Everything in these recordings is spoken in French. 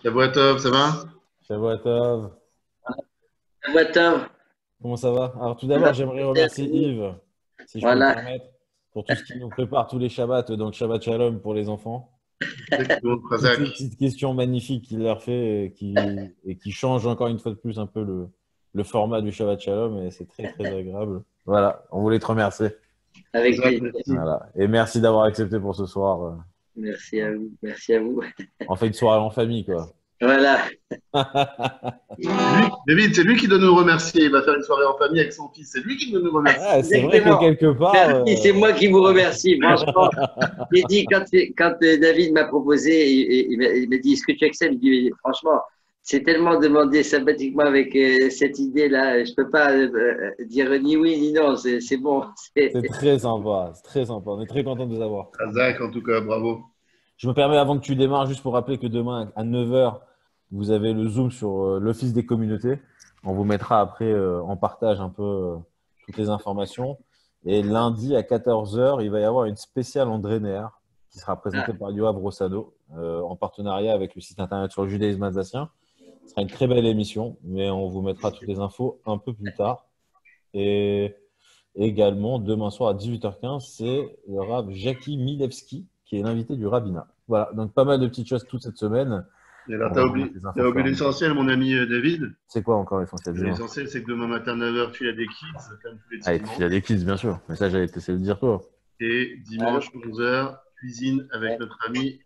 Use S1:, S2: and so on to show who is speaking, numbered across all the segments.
S1: Shabbat Tov, ça va?
S2: Shabbat Tov.
S3: Matin,
S2: Comment ça va? Alors tout d'abord, j'aimerais remercier Yves, si je peux me
S3: voilà,
S2: permettre, pour tout ce qu'il nous prépare tous les Shabbats, donc Shabbat Shalom pour les enfants.
S1: Exactement,
S2: Toutes
S1: Razak.
S2: ces petites questions magnifiques qu'il leur fait et qui changent encore une fois de plus un peu le format du Shabbat Shalom et c'est très très agréable. Voilà, on voulait te remercier.
S3: avec
S1: Razak,
S3: plaisir.
S1: merci.
S2: Voilà. Et merci d'avoir accepté pour ce soir.
S3: Merci à vous. Merci à vous.
S2: On fait une soirée en famille, quoi.
S3: Voilà.
S1: David, c'est lui qui doit nous remercier. Il va faire une soirée en famille avec son fils. C'est lui qui doit nous remercier.
S2: Ouais, c'est vrai que
S3: Exactement.
S2: quelque part.
S3: C'est moi qui vous remercie. Franchement, j'ai dit quand David m'a proposé, il m'a dit, est-ce que tu acceptes? Je dis, franchement, c'est tellement demandé sympathiquement avec cette idée-là. Je peux pas dire ni oui ni non. C'est bon.
S2: C'est très sympa, c'est très sympa. On est très content de vous avoir.
S1: Razak, en tout cas, bravo.
S2: Je me permets, avant que tu démarres, juste pour rappeler que demain à 9h, vous avez le Zoom sur l'Office des communautés. On vous mettra après en partage un peu toutes les informations. Et lundi à 14h, il va y avoir une spéciale André Neher qui sera présentée par Yoav Rossado en partenariat avec le site internet sur le judaïsme alsacien. Ce sera une très belle émission, mais on vous mettra toutes les infos un peu plus tard. Et également, demain soir à 18h15, c'est le Rav Jackie Milevski qui est l'invité du rabbinat. Voilà, donc pas mal de petites choses toute cette semaine.
S1: Et alors,
S2: On
S1: t'as
S2: va vous
S1: oublié,
S2: mettre les infos
S1: t'as oublié
S2: fermées.
S1: l'essentiel, mon ami David.
S2: C'est quoi encore l'essentiel? Dis-moi.
S1: L'essentiel, c'est que demain matin, 9h, tu as des kids, comme tous les
S2: Ah, et
S1: dimanches.
S2: puis il y a des kids, bien sûr. Mais ça, j'allais t'essayer de dire toi.
S1: Et dimanche, 11h, cuisine avec notre ami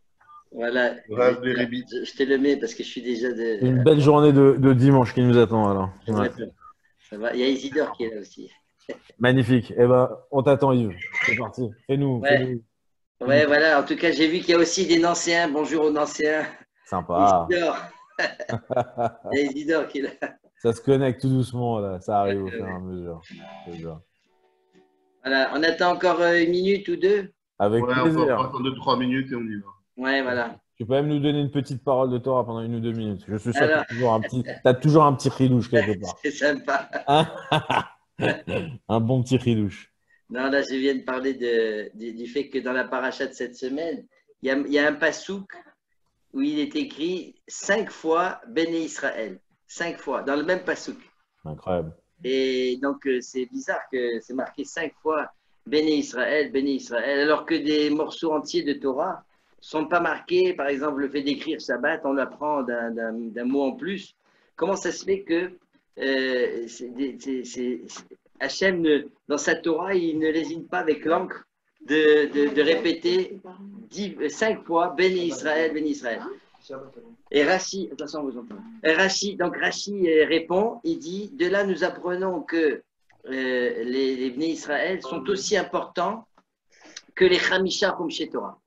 S3: Voilà.
S1: Rav Berebi.
S3: Je te le mets parce que je suis déjà de.
S2: Une belle journée de dimanche qui nous attend alors. Ouais.
S3: Ça va. Il y a Isidore qui est là aussi.
S2: Magnifique. Eh ben, on t'attend Yves. C'est parti. Fais-nous.
S3: Ouais. Ouais, voilà. En tout cas, j'ai vu qu'il y a aussi des Nancéens. Bonjour aux Nancéens.
S2: Sympa.
S3: Isidore. Il y a Isidore qui est là.
S2: Ça se connecte tout doucement là. Ça arrive au fur et à mesure. C'est bien.
S3: Voilà. On attend encore une minute ou deux.
S2: Avec
S1: Ouais, on peut
S2: plaisir.
S1: attendre 2-3 minutes et on y va.
S3: Ouais, voilà.
S2: Tu peux même nous donner une petite parole de Torah pendant 1 ou 2 minutes. Je suis sûr que
S3: Alors.
S2: t'as toujours un petit ridouche quelque part.
S3: C'est sympa.
S2: Un bon petit ridouche.
S3: Non, là, je viens de parler du fait que dans la paracha de cette semaine, il y a un passouk où il est écrit 5 fois Béné Israël. 5 fois, dans le même passouk.
S2: Incroyable.
S3: Et donc, c'est bizarre que c'est marqué 5 fois Béné Israël, alors que des morceaux entiers de Torah ne sont pas marqués. Par exemple, le fait d'écrire Shabbat, on l'apprend d'un mot en plus. Comment ça se fait que Hachem, dans sa Torah, il ne lésine pas avec l'encre de répéter 5 fois Béni Israël, Béni Israël. Et Rashi, attention, vous entendez. Donc Rashi répond, il dit, de là nous apprenons que les Béni Israël sont aussi importants que les Chamisha Chumshe Torah,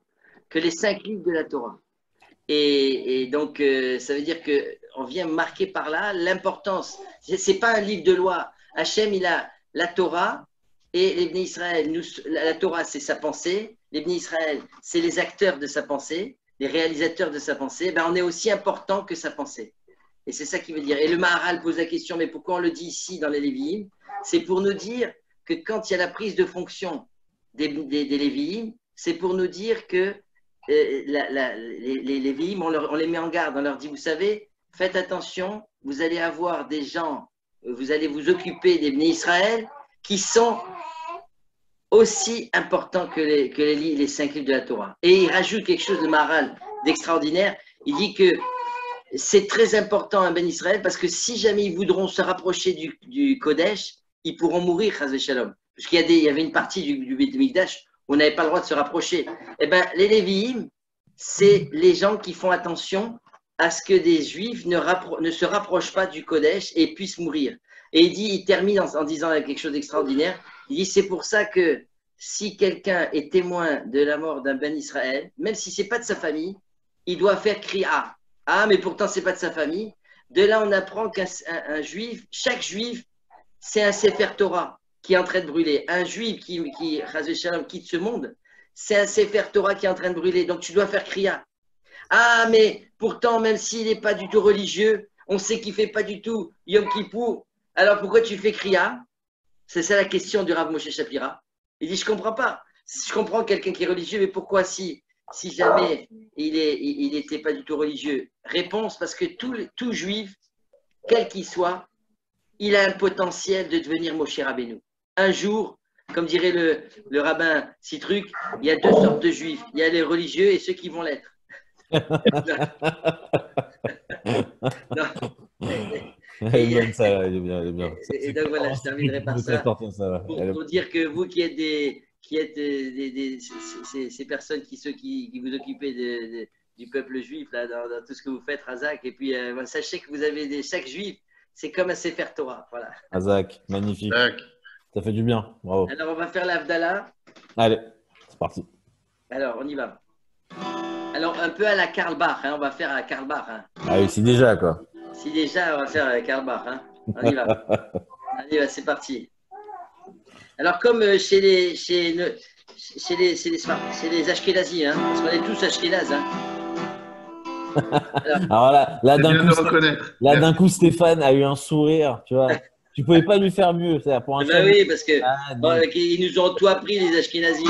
S3: que les 5 livres de la Torah. Et donc, ça veut dire qu'on vient marquer par là l'importance. Ce n'est pas un livre de loi. Hachem, il a la Torah et les Bnei Israël. La Torah, c'est sa pensée. Les Bnei Israël, c'est les acteurs de sa pensée, les réalisateurs de sa pensée. Ben, on est aussi important que sa pensée. Et c'est ça qui veut dire. Et le Maharal pose la question, mais pourquoi on le dit ici dans les Lévi'im? C'est pour nous dire que quand il y a la prise de fonction des Lévi'im, c'est pour nous dire que les Lévi'im, on les met en garde. On leur dit, vous savez, faites attention, vous allez avoir des gens, vous allez vous occuper des Bnei Israël qui sont aussi importants que les 5 livres de la Torah. Et il rajoute quelque chose de Maharal d'extraordinaire. Il dit que c'est très important un Ben Israël parce que si jamais ils voudront se rapprocher du Kodesh, ils pourront mourir, chas v'shalom. Parce qu'il y avait une partie du Beit Mikdash où on n'avait pas le droit de se rapprocher. Eh bien, les Lévi'im, c'est les gens qui font attention à ce que des Juifs ne se rapprochent pas du Kodesh et puissent mourir. Et il termine en disant quelque chose d'extraordinaire. Il dit, c'est pour ça que si quelqu'un est témoin de la mort d'un Ben Israël, même si ce n'est pas de sa famille, il doit faire kriya. Ah, mais pourtant, ce n'est pas de sa famille. De là, on apprend qu'un Juif, chaque Juif, c'est un Sefer Torah qui est en train de brûler. Un Juif qui quitte ce monde, c'est un Sefer Torah qui est en train de brûler. Donc, tu dois faire kriya. Ah, mais pourtant, même s'il n'est pas du tout religieux, on sait qu'il ne fait pas du tout Yom Kippour. Alors, pourquoi tu fais kriya? C'est ça la question du Rav Moshe Shapira. Il dit, je ne comprends pas. Je comprends quelqu'un qui est religieux, mais pourquoi si si jamais il n'était pas du tout religieux? Réponse, parce que tout juif, quel qu'il soit, il a un potentiel de devenir Moshe Rabbeinu. Un jour, comme dirait le rabbin Citruc, il y a deux sortes de juifs. Il y a les religieux et ceux qui vont l'être. Non.
S2: Elle est bonne, ça, elle est bien, elle est bien.
S3: Et donc voilà, je terminerai par ça. Pour dire que vous qui êtes ces personnes qui vous occupez du peuple juif là, dans tout ce que vous faites, Razak, et puis sachez que vous avez chaque juif, c'est comme un Sefer Torah. Voilà.
S2: Razak, magnifique. Ça fait du bien. Bravo.
S3: Alors, on va faire l'Avdallah.
S2: Allez, c'est parti.
S3: Alors, on y va. Alors, un peu à la Karl Bach, hein, on va faire à la Karl Bach. Hein.
S2: Ah oui, si déjà, quoi.
S3: Si déjà, on va faire à la Karl Bach. Hein. On y va. On y va, c'est parti. Alors, comme chez les Ashkénazis, hein, parce qu'on est tous Ashkénazes. Hein.
S2: Alors là d'un coup, Stéphane a eu un sourire, tu vois. Tu pouvais pas lui faire mieux. Pour un
S3: oui, parce que ils nous ont tout appris, les Ashkénazim.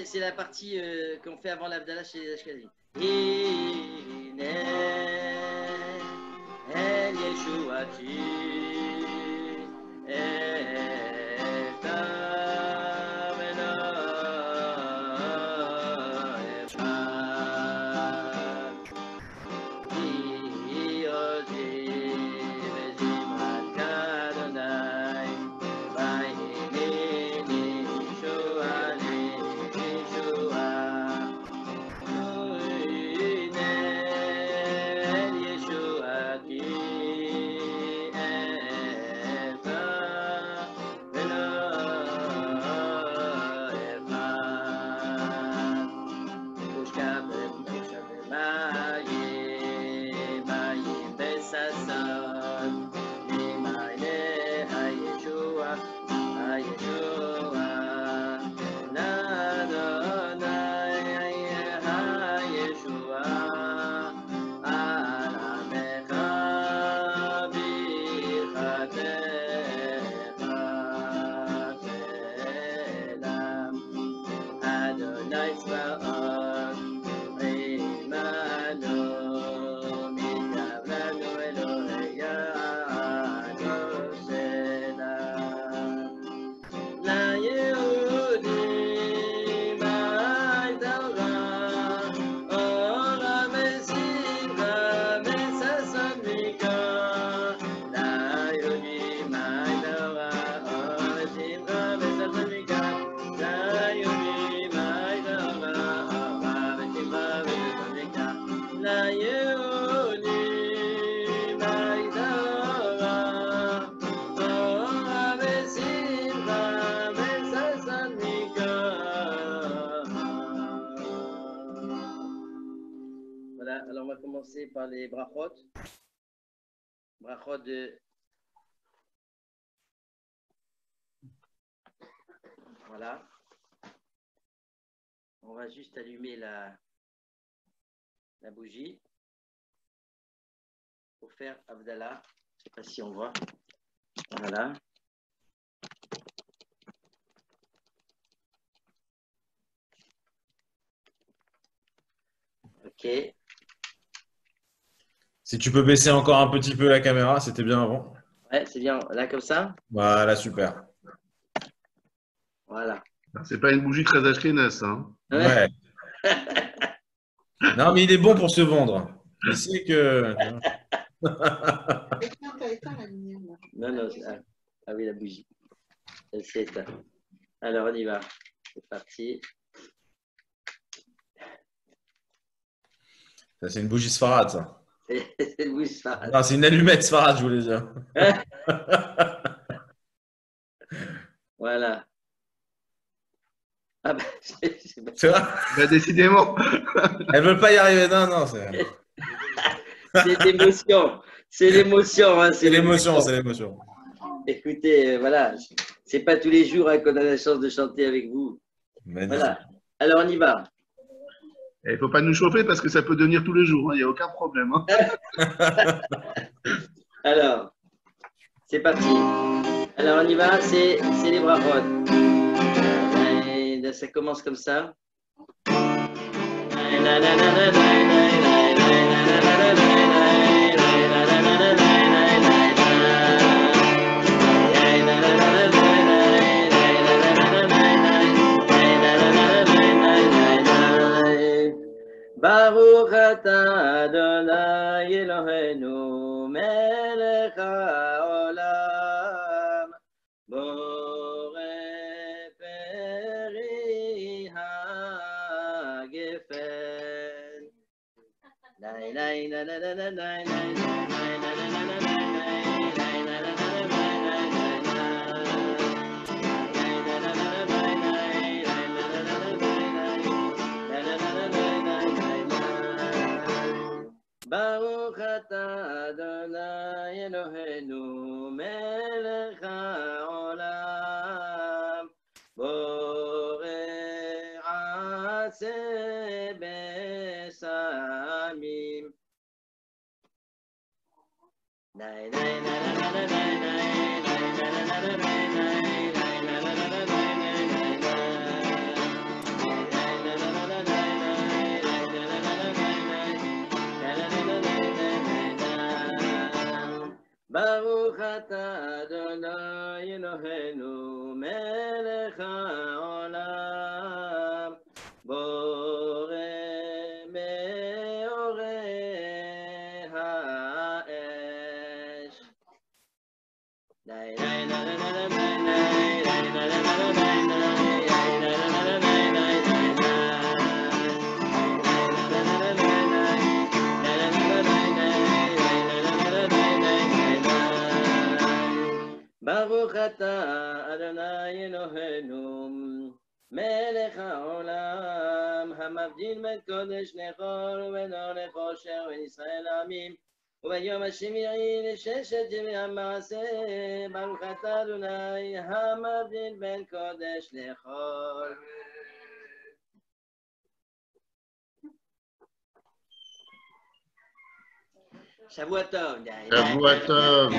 S3: C'est la partie qu'on fait avant l'Abdallah chez les Ashkenazim. El Yeshuati Alors, on va commencer par les brachot. Brachot de... Voilà. On va juste allumer la bougie pour faire Abdallah. Je ne sais pas si on voit. Voilà. Ok.
S2: Si tu peux baisser encore un petit peu la caméra, c'était bien avant.
S3: Ouais, c'est bien. Là, comme ça.
S2: Voilà, super.
S3: Voilà.
S1: C'est pas une bougie très ashkénaze, hein.
S2: Ouais. Non, mais il est bon pour se vendre. Je sais que.
S3: Non. Ah oui, la bougie. Elle s'est éteinte. Alors, on y va. C'est parti.
S2: Ça, c'est une bougie Sfarad, ça.
S3: C'est une bougie Sfarad.
S2: Non, c'est une allumette Sfarad, je voulais dire.
S3: Voilà. Ah ben,
S4: Tu vois?
S1: Bah, décidément.
S4: Elles veulent pas y arriver. Non, non, c'est
S3: c'est l'émotion. C'est l'émotion. Hein,
S4: c'est l'émotion, c'est l'émotion.
S3: Écoutez, voilà. C'est pas tous les jours hein, qu'on a la chance de chanter avec vous.
S4: Magnifique.
S3: Voilà. Alors, on y va.
S1: Il ne faut pas nous chauffer parce que ça peut devenir tous les jours. Il n'y a aucun problème. Hein.
S3: Alors, c'est parti. Alors, on y va. C'est les brachot. Ça commence comme ça. Baruch atah Adonai Eloheinu melech haolam borei peri hagefen. Lai, lai, lai, lai, lai, lai, lai, lai, Baruch atah Adonai Eloheinu melech haolam borei aseh besamim. Lai, lai, lai, lai, lai, lai, Baruch atah Adonai Eloheinu melech haolam borei meorei ha'esh. Lai, lai, lai, lai, lai, lai, lai, lai, lai, Baruch atah Adonai Eloheinu melech haolam hamavdil ben kodesh lechol uben or lechosher ben Yisrael amim וביום השמיעי לששת ימי המעשה ברוך אתה אדוני המבדיל בין קודש לחול. שבוע טוב.
S1: שבוע טוב.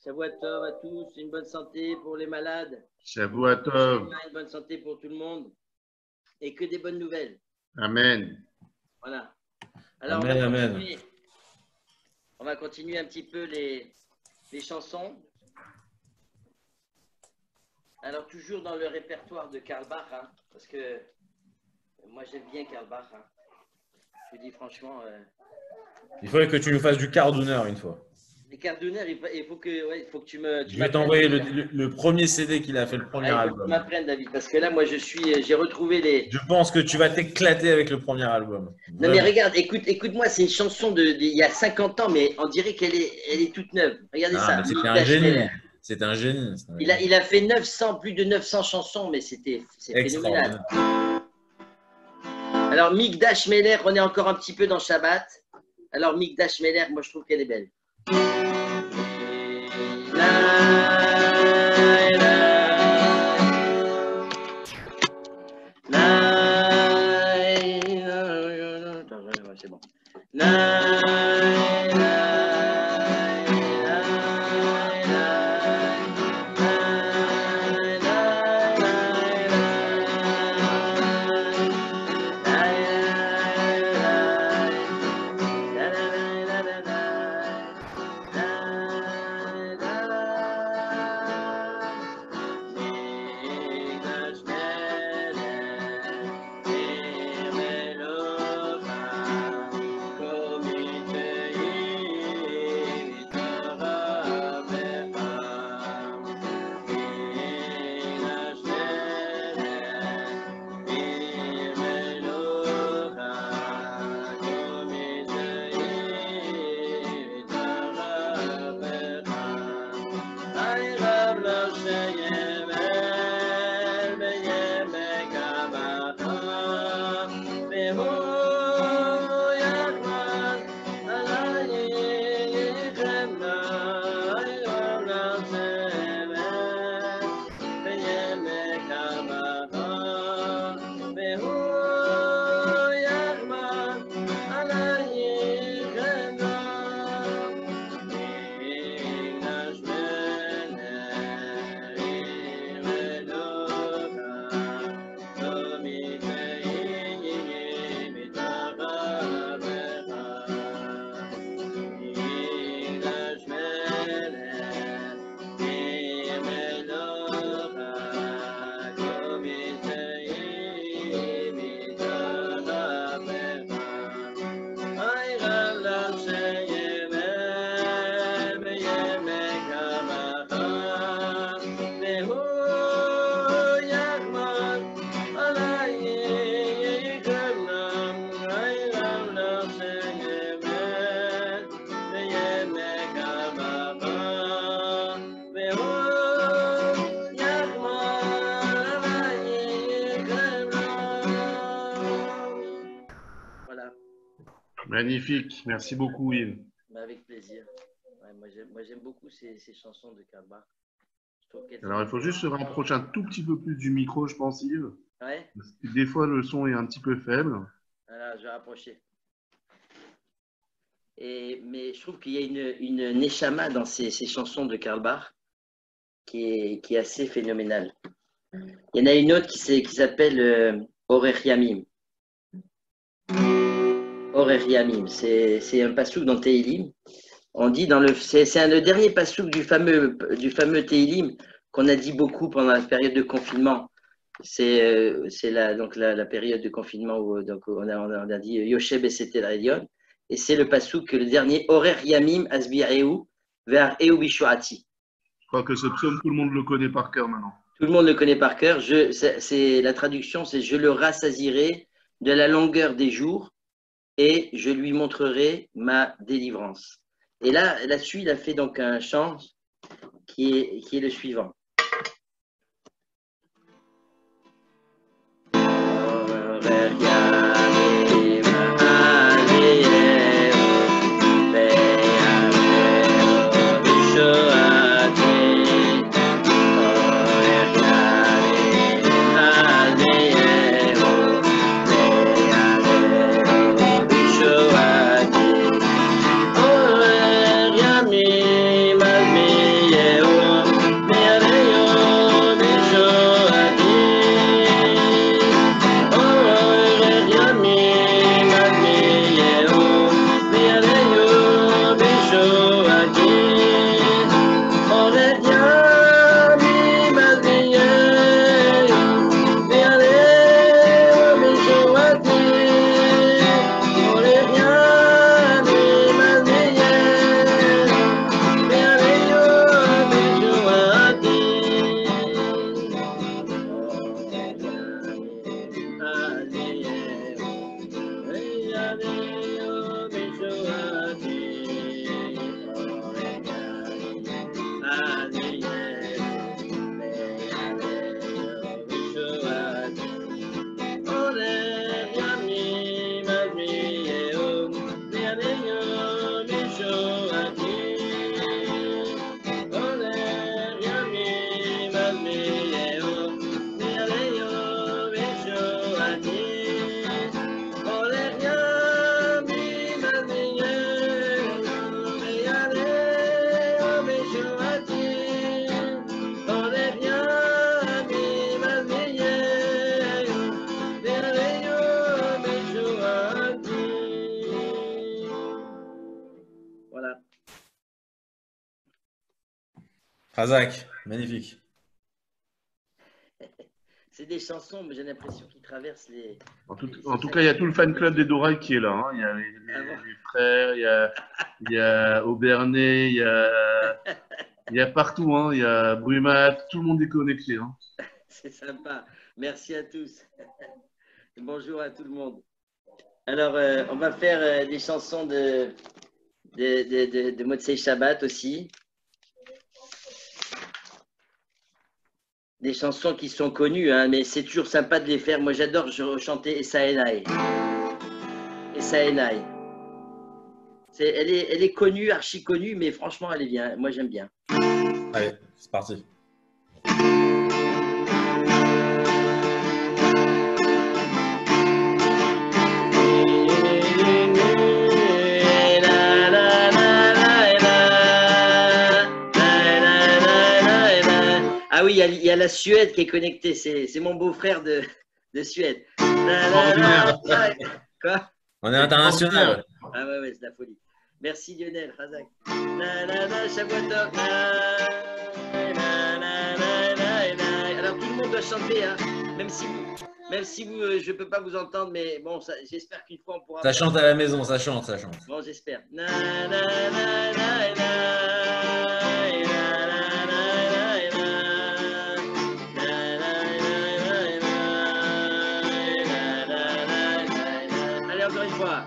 S3: Shavua Tov à tous, une bonne santé pour les malades.
S1: Shavua Tov.
S3: Une bonne santé pour tout le monde. Et que des bonnes nouvelles.
S1: Amen.
S3: Voilà. Alors,
S4: Amen,
S3: on va continuer un petit peu les chansons. Alors, toujours dans le répertoire de Karl Bach, hein, parce que moi, j'aime bien Karl Bach. Hein. Je vous dis franchement.
S4: Il faudrait que tu nous fasses du quart d'honneur une fois.
S3: Les cartes d'honneur, il faut que tu me.
S4: Je vais t'envoyer le premier CD qu'il a fait, le premier album.
S3: Tu m'apprennes, David, parce que là, moi, j'ai retrouvé les.
S4: Je pense que tu vas t'éclater avec le premier album.
S3: Non, mais regarde, écoute-moi, c'est une chanson il y a 50 ans, mais on dirait qu'elle est toute neuve. Regardez ça.
S4: C'était un génie. C'est un génie.
S3: Il a fait plus de 900 chansons, mais c'est phénoménal. Alors, Mikdash Meler, on est encore un petit peu dans Shabbat. Alors, Mikdash Meler, moi, je trouve qu'elle est belle. C'est bon.
S1: Magnifique. Merci beaucoup, Yves.
S3: Bah, avec plaisir. Ouais, moi, j'aime beaucoup ces chansons de Karl Barth. Je trouve qu'elles
S1: Alors, il faut juste se rapprocher un tout petit peu plus du micro, je pense, Yves.
S3: Ouais,
S1: Parce que des fois, le son est un petit peu faible.
S3: voilà, je vais rapprocher. Mais je trouve qu'il y a une neshama dans ces chansons de Karl Barth qui est assez phénoménale. Il y en a une autre qui s'appelle Orech Yamim. Orech Yamim, c'est un passouk dans Tehillim. On dit c'est le dernier passouk du fameux Tehillim qu'on a dit beaucoup pendant la période de confinement. C'est la période de confinement où donc, on a dit Yoshe Besetel Elion. Et c'est le passouk, le dernier, Orech Yamim Asbi'eu vers Eu Bishoati.
S1: Je crois que ce psaume, tout le monde le connaît par cœur maintenant.
S3: Tout le monde le connaît par cœur. La traduction, c'est je le rassasierai de la longueur des jours et je lui montrerai ma délivrance. Et là-dessus, il a fait donc un chant qui est le suivant.
S4: Razak, magnifique.
S3: C'est des chansons, mais j'ai l'impression qu'ils traversent les.
S1: En tout cas, il y a tout le fan club des Doral qui est là. Hein. Il y a les frères, il y a Aubernais, il y a partout. Hein. Il y a Brumat, tout le monde est connecté. Hein.
S3: C'est sympa. Merci à tous. Bonjour à tout le monde. Alors, on va faire des chansons de Motzei Shabbat aussi. Des chansons qui sont connues, hein, mais c'est toujours sympa de les faire. Moi, j'adore chanter Essa Enai. Essa Enai. Elle est connue, archi connue, mais franchement, elle est bien. Moi, j'aime bien.
S4: Allez, c'est parti.
S3: Ah oui, il y a la Suède qui est connectée. C'est mon beau-frère de Suède. Quoi?
S4: On est international.
S3: Ah ouais, c'est la folie. Merci Lionel, Razak. Alors tout le monde doit chanter, hein. Même si vous, je peux pas vous entendre, mais bon, j'espère qu'une fois on pourra.
S4: Ça chante à la maison, ça chante.
S3: Bon, j'espère. Allez, encore une fois.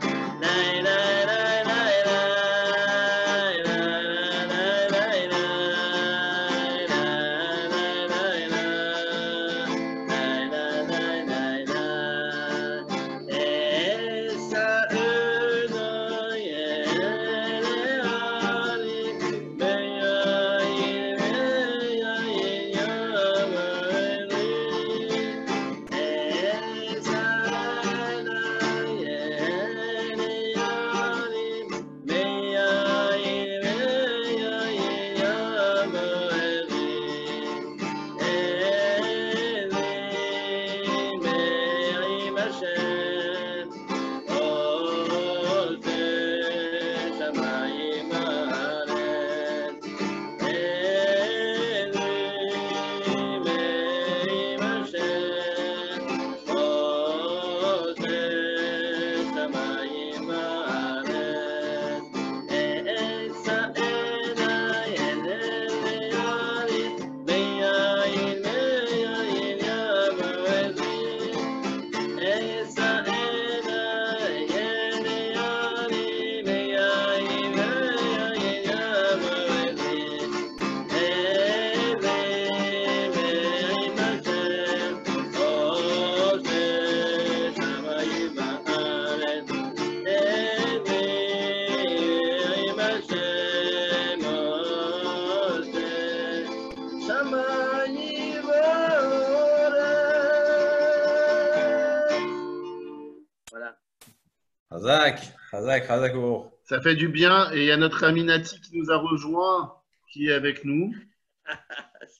S4: Razak. Oh.
S1: Ça fait du bien. Et il y a notre ami Nati qui nous a rejoint, qui est avec nous.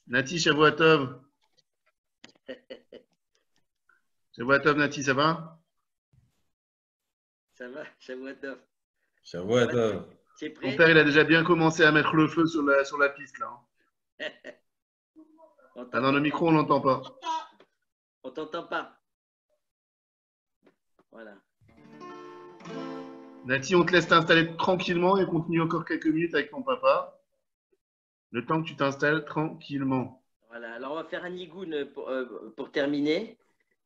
S1: Nati Shavuatov. Shavuatov, Nati, ça va?
S3: Ça va, Shavuatov.
S4: Shavuatov.
S3: Tu es
S1: Ton
S3: prêt?
S1: père, il a déjà bien commencé à mettre le feu sur la piste, là.
S3: On
S1: Ah, dans le micro, on l'entend pas.
S3: On t'entend pas. Voilà.
S1: Nati, on te laisse t'installer tranquillement et continue encore quelques minutes avec ton papa. Le temps que tu t'installes tranquillement.
S3: Voilà. Alors, on va faire un nigoun pour terminer.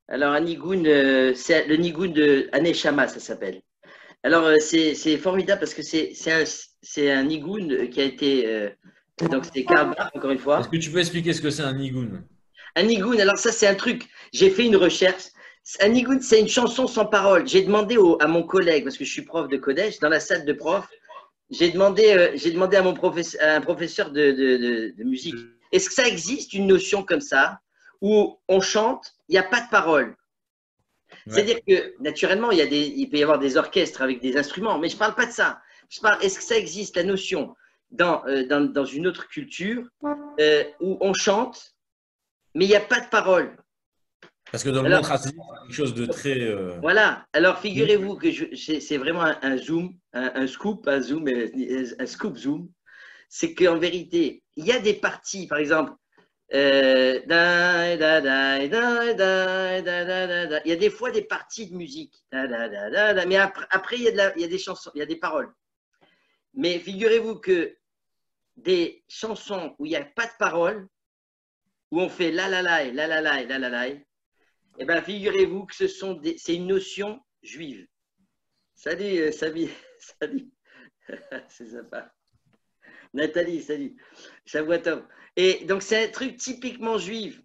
S3: Alors, un nigoun, c'est le nigoun de Aneshama, ça s'appelle. Alors, c'est formidable parce que c'est un nigoun qui a été. Donc, c'est Karl Barth, encore une
S4: Est-ce
S3: fois.
S4: que tu peux expliquer ce que c'est un nigoun?
S3: Un nigoun, alors ça, c'est un truc. J'ai fait une recherche. Un nigoun, c'est une chanson sans parole. J'ai demandé à mon collègue, parce que je suis prof de collège, dans la salle de prof, j'ai demandé à un professeur de musique, est-ce que ça existe une notion comme ça, où on chante, il n'y a pas de parole?
S4: Ouais.
S3: C'est-à-dire que, naturellement, il peut y avoir des orchestres avec des instruments, mais je ne parle pas de ça. Est-ce que ça existe, la notion, dans une autre culture, où on chante, mais il n'y a pas de parole?
S4: Parce que dans le
S3: Alors,
S4: monde traditionnel, c'est quelque chose de très.
S3: voilà. Alors, figurez-vous que c'est vraiment un zoom, un scoop, un scoop zoom. C'est qu'en vérité, il y a des parties, par exemple, il y a des fois des parties de musique, mais après il y a des chansons, il y a des paroles. Mais figurez-vous que des chansons où il n'y a pas de paroles, où on fait la la la et la la la et la la la, eh bien, figurez-vous que c'est une notion juive. Salut, Samy. Salut. C'est sympa. Nathalie, salut. Shavuatov. Et donc, c'est un truc typiquement juif.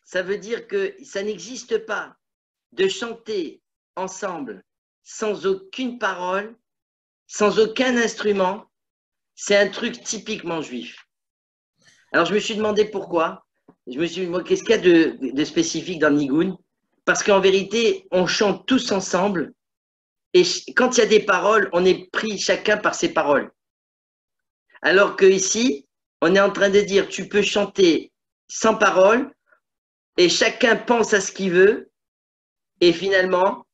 S3: Ça veut dire que ça n'existe pas de chanter ensemble sans aucune parole, sans aucun instrument. C'est un truc typiquement juif. Alors, je me suis demandé pourquoi. Je me suis dit, qu'est-ce qu'il y a de spécifique dans le Nigoun? Parce qu'en vérité, on chante tous ensemble. Et quand il y a des paroles, on est pris chacun par ses paroles. Alors qu'ici, on est en train de dire, tu peux chanter sans paroles et chacun pense à ce qu'il veut. Et finalement,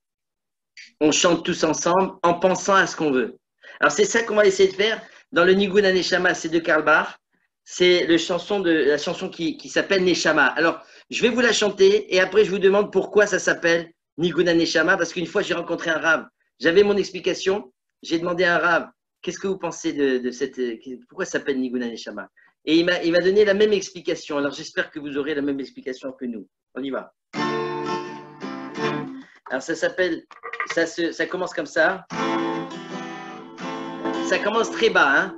S3: on chante tous ensemble en pensant à ce qu'on veut. Alors c'est ça qu'on va essayer de faire dans le Nigun Neshama, c'est de Karl Barth. C'est la chanson qui s'appelle Neshama. Alors, je vais vous la chanter et après je vous demande pourquoi ça s'appelle Nigun Neshama, parce qu'une fois j'ai rencontré un rave. J'avais mon explication, j'ai demandé à un rave, qu'est-ce que vous pensez de cette. Pourquoi ça s'appelle Nigun Neshama? Et il m'a donné la même explication. Alors j'espère que vous aurez la même explication que nous. On y va. Alors ça s'appelle, ça commence comme ça. Ça commence très bas, hein.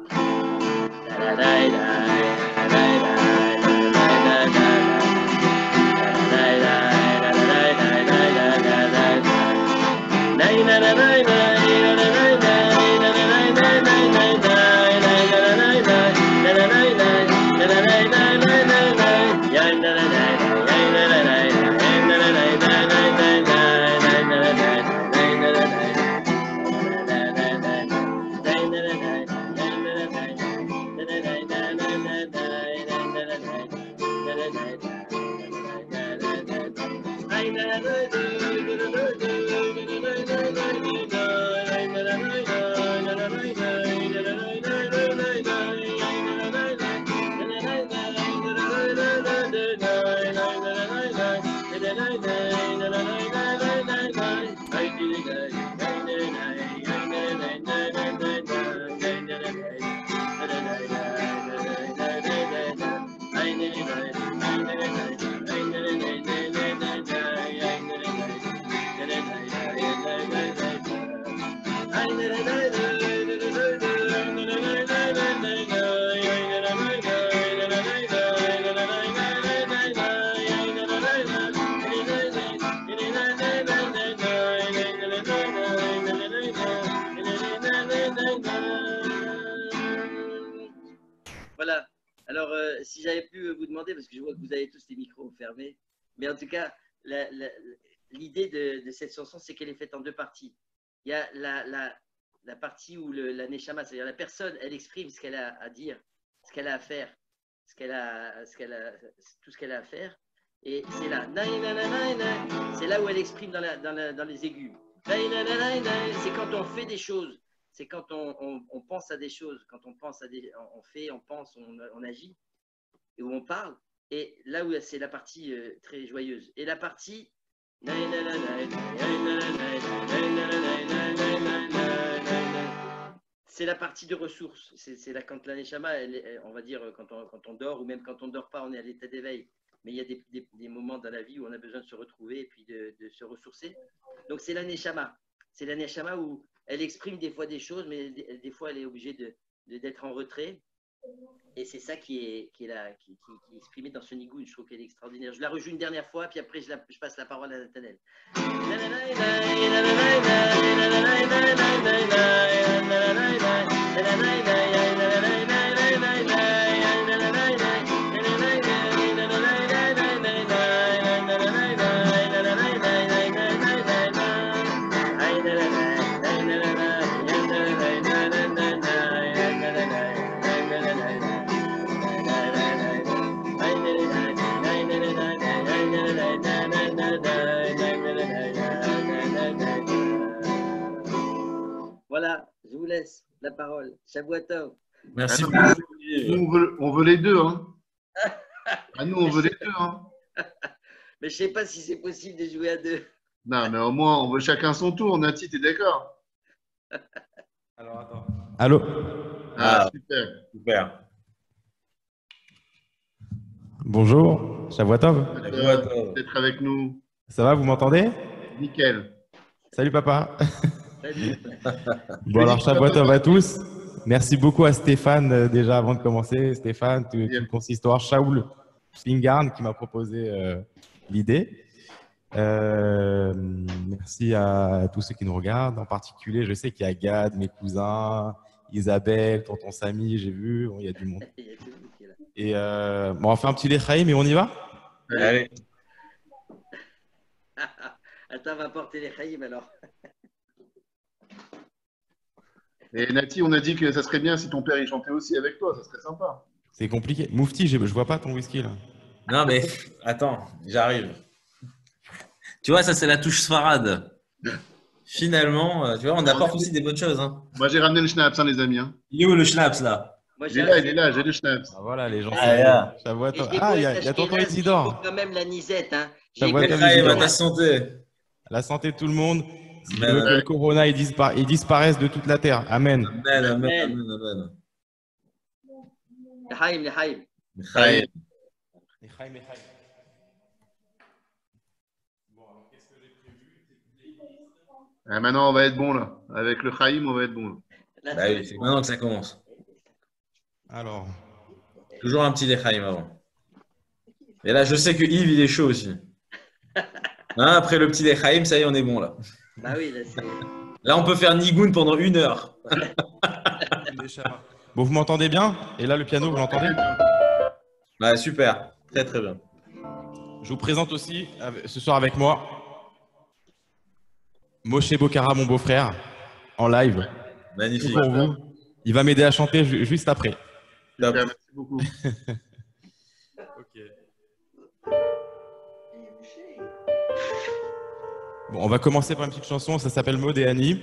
S3: Voilà. Alors, si j'avais pu vous demander, parce que je vois que vous avez tous les micros fermés, mais en tout cas, l'idée de cette chanson, c'est qu'elle est faite en deux parties. il y a la partie où la Neshama, c'est-à-dire la personne, elle exprime ce qu'elle a à dire, ce qu'elle a à faire, tout ce qu'elle a à faire. Et c'est là. C'est là où elle exprime dans les aigus. C'est quand on fait des choses. C'est quand on pense à des choses. Quand on pense à on fait, on pense, on agit. Et où on parle. Et là où c'est la partie très joyeuse. Et la partie. C'est la partie de ressources. C'est là quand la Neshama, on va dire, quand on dort, ou même quand on ne dort pas, on est à l'état d'éveil. Mais il y a des moments dans la vie où on a besoin de se retrouver et puis de se ressourcer. Donc c'est la Neshama. C'est la Neshama où elle exprime des fois des choses, mais des fois elle est obligée d'être en retrait. Et c'est ça qui est exprimé dans ce nigoun. Je trouve qu'elle est extraordinaire. Je la rejoue une dernière fois, puis après je passe la parole à Nathanaël. Voilà, je vous laisse la parole. Shavua Tov.
S4: Merci
S1: Ah,
S4: beaucoup.
S1: nous, on veut les deux. Hein. Ah, nous, on veut les deux. Hein.
S3: Mais je ne sais pas si c'est possible de jouer à deux.
S1: Non, mais au moins, on veut chacun son tour. Nati, t'es d'accord?
S5: Alors, attends. Allô?
S1: Ah, super.
S4: Super.
S5: Bonjour, Shavuatov.
S1: D'être avec nous.
S5: Ça va, vous m'entendez?
S1: Nickel.
S5: Salut papa.
S3: Salut.
S5: Bon alors, Shavuatov à tous. Merci beaucoup à Stéphane déjà avant de commencer. Stéphane, tout le consistoire, Shaoul Spingarn qui m'a proposé l'idée. Merci à tous ceux qui nous regardent. En particulier, je sais qu'il y a Gad, mes cousins, Isabelle, tonton Samy, j'ai vu, bon, il y a du monde.
S3: Il y a tout le monde qui est là.
S5: Et bon, on va faire un petit Lechaïm et on y va?
S4: Allez.
S3: Attends, on va porter les chaïm alors.
S1: Et Nati, on a dit que ça serait bien si ton père il chantait aussi avec toi, ça serait sympa.
S5: C'est compliqué. Moufti, je vois pas ton whisky là.
S4: Non, mais attends, j'arrive. Tu vois, ça, c'est la touche Sfarad. Finalement, tu vois, on apporte aussi des bonnes choses. Hein.
S1: Moi j'ai ramené le schnapps, hein, les amis. Hein.
S4: Il est où le schnapps là?
S3: Moi,
S1: Il est là, j'ai le schnapps.
S5: Ah, voilà, les gens.
S4: Ah,
S5: Shavuatov. Ah, il y a tonton Isidore.
S3: quand même la nisette. Hein.
S5: Shavuatov,
S4: à ta santé.
S5: La santé de tout le monde.
S4: Amen.
S5: Je veux que le corona il disparaisse de toute la terre. Amen.
S4: Amen, amen, amen, amen.
S3: Les chaïm, les chaïm.
S4: Chaim.
S1: Ah, maintenant on va être bon là. Avec le Chaïm, on va être bon. Là.
S4: Bah oui, c'est maintenant que ça commence.
S5: Alors.
S4: Toujours un petit Lechaim avant. Et là, je sais que Yves, il est chaud aussi. Hein, après le petit Lechaim, ça y est, on est bon là.
S3: Bah oui, là, c'est.
S4: Là, on peut faire Nigoun pendant 1 heure.
S5: Bon, vous m'entendez bien? Et là, le piano, vous l'entendez?
S4: Bah, super. Très, très bien.
S5: Je vous présente aussi ce soir avec moi Moshe Bocara, mon beau-frère, en live.
S4: Magnifique.
S5: Tout pour vous. Il va m'aider à chanter juste après.
S4: Top.
S1: Merci beaucoup.
S5: Bon, on va commencer par une petite chanson, ça s'appelle Maud et Annie,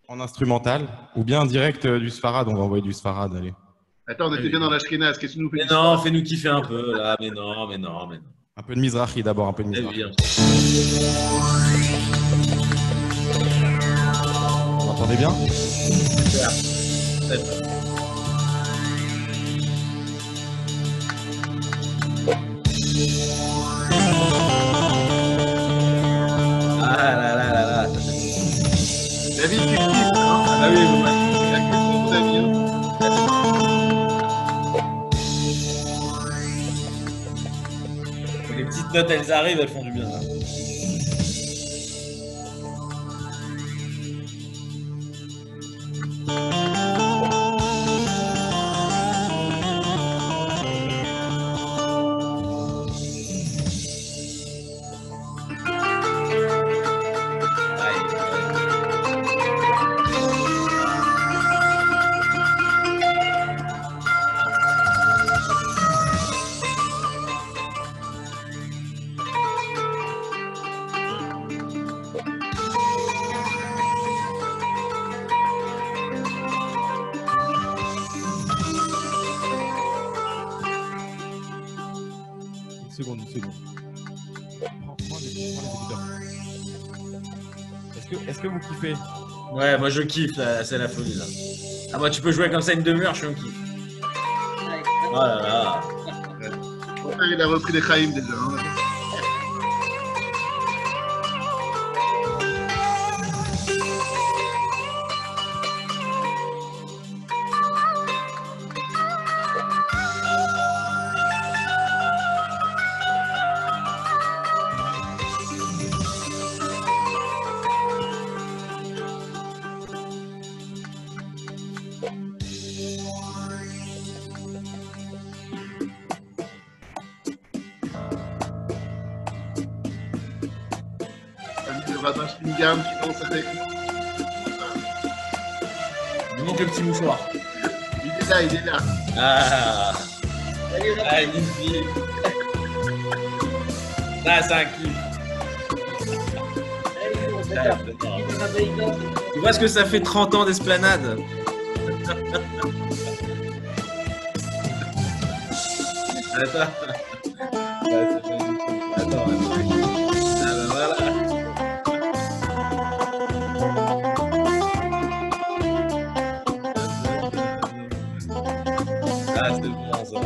S5: en instrumental, ou bien en direct du Sfarad, on va envoyer du Sfarad, allez.
S1: Attends, on était bien dans l'Ashkenaz, qu'est-ce que tu nous fais?
S4: Mais non, fais-nous kiffer un peu là. Mais non, mais non, mais non.
S5: Un peu de Mizrahi d'abord, un peu de
S4: Eh
S5: Mizrahi.
S4: bien.
S5: Vous m'entendez bien?
S4: Super. Très, très. Ah là là là là.
S1: David, tu kiffes, hein?
S4: Ah oui, bon, ouais.
S1: La question de David, hein.
S4: Les petites notes, elles arrivent, elles font du bien. Là. Aïe, aïe.
S2: secondes.
S5: Prends les écouteurs. Est-ce que vous kiffez?
S4: Ouais, moi je kiffe, là, c'est la folie là. Ah, moi tu peux jouer comme ça une demi-heure, je suis en kiff. Oh là là.
S1: Il a repris les Chaim déjà. Hein. Le rabbin Schwingam qui danse avec nous.
S4: Il manque le petit mouchoir.
S1: Il est là, il est là.
S4: Ah,
S3: Salut, Rabbi.
S4: ah magnifique. Là, c'est un kiff.
S3: Salut, Rabbi.
S4: Tu vois ce que ça fait 30 ans d'esplanade? Attends. Ouais, c'est magnifique. Attends. Ah ben voilà. Ah, c'est bon ça.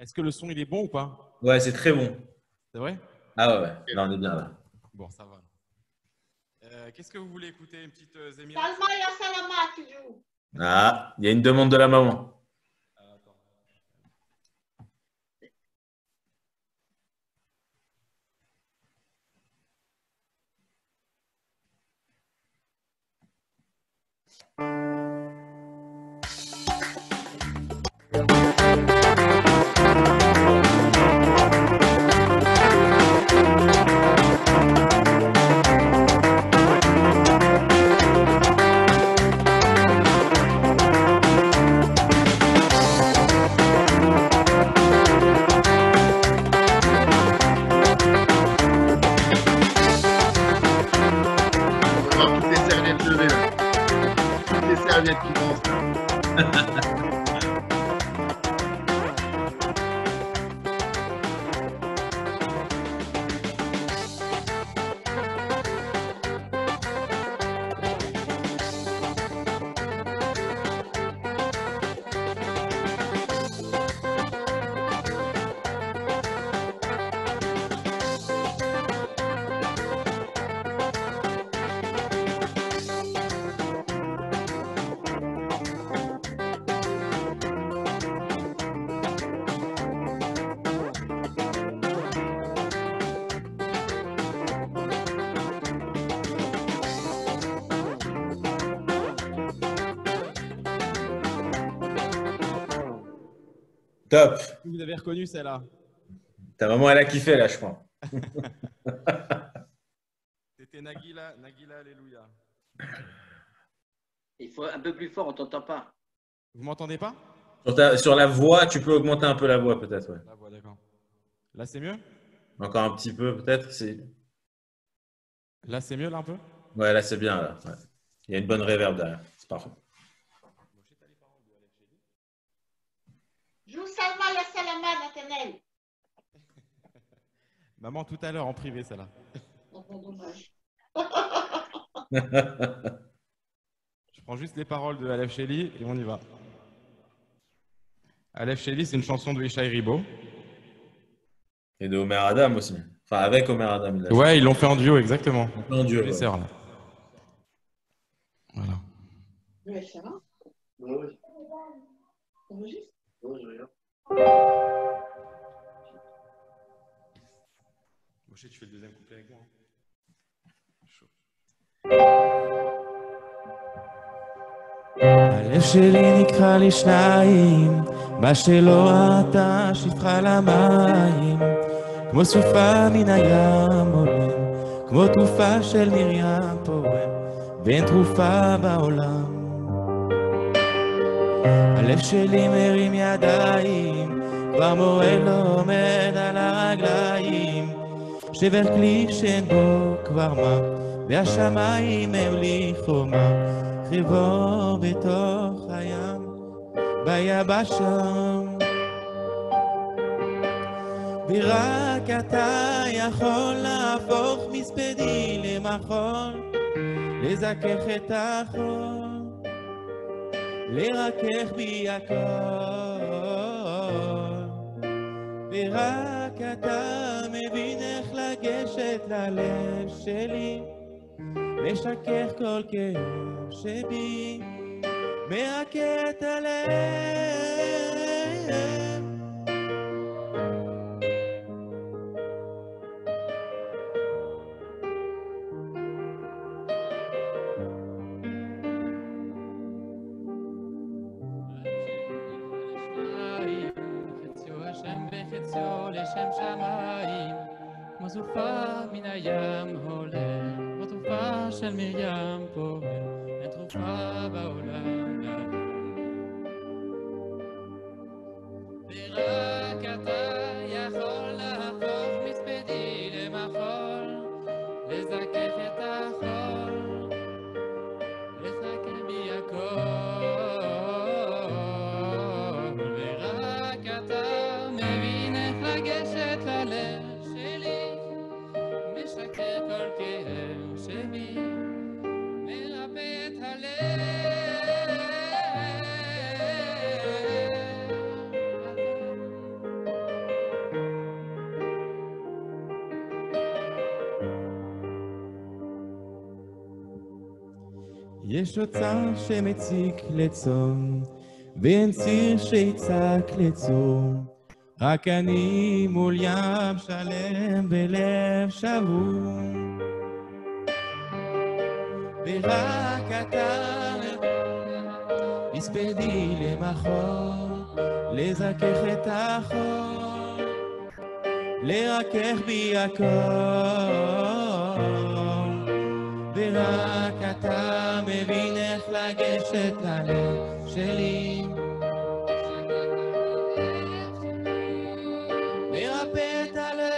S5: Est-ce que le son, il est bon ou pas?
S4: Ouais, c'est très bon.
S5: C'est vrai?
S4: Ah ouais, ouais. Là, on est bien là.
S5: Bon, ça va. Qu'est-ce que vous voulez écouter? Une petite Zemira?
S6: Salma ya salama, tu joues.
S4: Ah, il y a une demande de la maman.
S1: On va voir toutes les serviettes levées là. Toutes les serviettes qui dansent là.
S4: Top.
S5: Vous avez reconnu celle-là?
S4: Ta maman, elle a kiffé là, je crois.
S5: C'était Nagila, Nagila Alléluia.
S3: Il faut un peu plus fort, on t'entend pas.
S5: Vous m'entendez pas?
S4: Sur la voix, tu peux augmenter un peu la voix peut-être. Ouais.
S5: La voix, d'accord. Là, c'est mieux?
S4: Encore un petit peu peut-être.
S5: Là, c'est mieux, là, un peu?
S4: Ouais, là c'est bien. Là. Ouais. Il y a une bonne réverb derrière. C'est parfait.
S6: Joue Salma ya salama, Nathanaël.
S5: Maman, tout à l'heure, en privé, celle-là.
S6: Oh, dommage.
S5: Je prends juste les paroles de Aleph Sheli et on y va. Aleph Sheli, c'est une chanson de Ishaï Ribo.
S4: Et de Omer Adam aussi. Enfin, avec Omer Adam. Il
S5: Ouais, ils l'ont fait en duo, exactement.
S4: en duo.
S5: Les
S4: Ouais.
S5: sœurs, là. Voilà.
S6: Ouais, ça va?
S1: Oui.
S6: Enregistre?
S1: Oui, je regarde.
S5: Moshe, tu fais le deuxième couplet avec moi. Chaud. הלב שלי נקרא לשניים, מה שלא אתה שפכה למים, כמו סופה מן הים עולם, כמו תרופה של מרים פורם, ואין תרופה בעולם. הלב שלי מרים ידיים, כבר מועד לא עומד על הרגליים, שבר כלי שאין בו כבר מה, והשמיים הם לי חומה, חיבור בתוך הים, ביבשה. ורק אתה יכול להפוך מספדי למחול, לזכך את החול, לרכך בי הכל. ורק אתה מבין איך לגשת ללב שלי, לשכך כל כאב שבי, מרקה את הלב.
S7: לשם שמיים, כמו סופה מן הים הולך, כמו תרופה של מרים פועל, אין תרופה בעולם לה. ורק אתה יכול להפוך מספדי למחול, לזכך את החול, לשחק בי הכל. ורק אתה מבין איך לגשת ללב שלי, משקר כל כאב שבי, מרפא את הלב.
S5: יש אוצר שמציק לצום, ואין ציר שיצעק לצור, רק אני מול ים שלם בלב שבור. ורק אתה הספדי למחול, לזכך את החול, לרכך בי הכל. ורק אתה מבין איך לגשת ללב שלי, מרפא את הלב.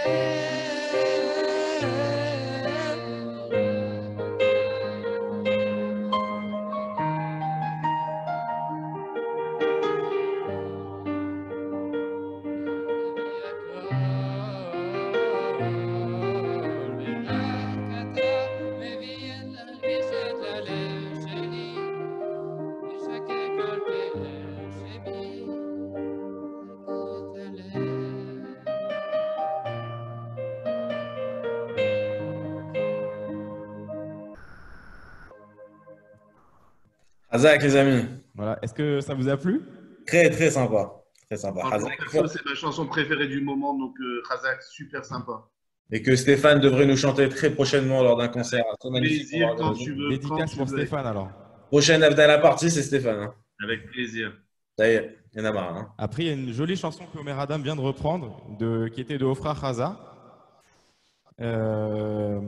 S4: Hazak, les amis.
S5: Voilà. Est-ce que ça vous a plu?
S4: Très, très sympa. Très sympa.
S1: Franchement,
S4: Hazak,
S1: perso, c'est ma chanson préférée du moment, donc Razak, super sympa.
S4: et que Stéphane devrait nous chanter très prochainement lors d'un concert. Très magnifique.
S1: Plaisir quand tu veux. quand
S5: Dédicace
S1: tu
S5: pour
S1: veux.
S5: Stéphane alors.
S4: Prochaine Abdallah partie, c'est Stéphane. Hein.
S1: Avec plaisir.
S4: Ça y est, il y en a marre. Hein.
S5: Après, il y a une jolie chanson que Omer Adam vient de reprendre, qui était de Ofra Khaza. On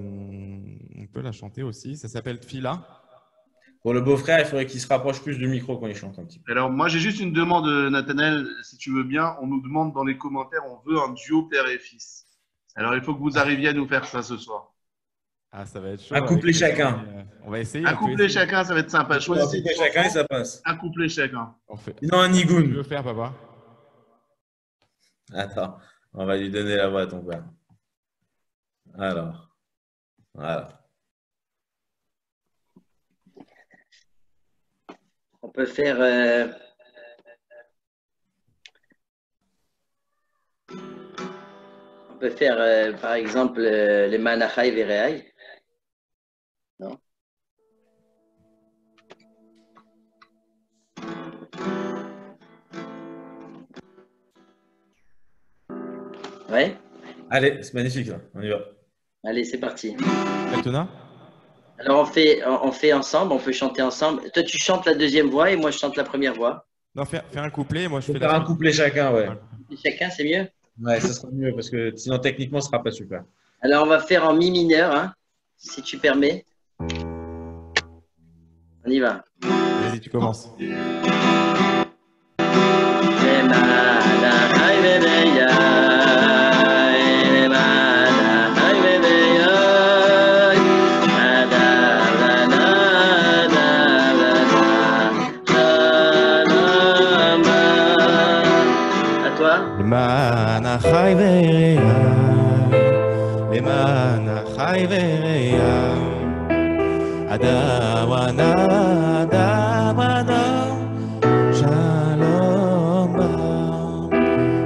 S5: peut la chanter aussi. Ça s'appelle Tfila.
S4: Pour le beau-frère, il faudrait qu'il se rapproche plus du micro quand il chante un petit peu.
S1: Alors, moi, j'ai juste une demande, Nathanaël, si tu veux bien. On nous demande dans les commentaires, on veut un duo père et fils. Alors, il faut que vous arriviez à nous faire ça ce soir.
S5: Ah, ça va être chaud.
S4: Un couplet chacun.
S5: On va essayer.
S1: Un couplet chacun, ça va être sympa.
S4: Un
S1: Choisissez
S4: couplet chacun et ça passe.
S1: un couplet chacun.
S5: On fait.
S4: Non, un
S5: Tu
S4: nigoun.
S5: veux faire, papa?
S4: Attends, on va lui donner la voix à ton père. Alors, voilà.
S3: On peut faire par exemple les Manachai Vereai. Non? Ouais?
S4: Allez, c'est magnifique là, on y va.
S3: Allez, c'est parti.
S5: Maintenant?
S3: Alors on fait ensemble, on peut chanter ensemble. Toi tu chantes la deuxième voix et moi je chante la première voix.
S5: Non, faire un couplet. Moi, je
S4: Faut
S5: fais
S4: faire
S5: la
S4: un couplet chacun, ouais.
S3: Chacun, c'est mieux?
S4: Ouais, ça sera mieux parce que sinon techniquement, ce sera pas super.
S3: Alors on va faire en mi mineur, hein, si tu permets. On y va.
S5: Vas-y, tu commences. למען החי ורעי, למען החי ורעי. אדאוונה, אדאוונה, שלום בא.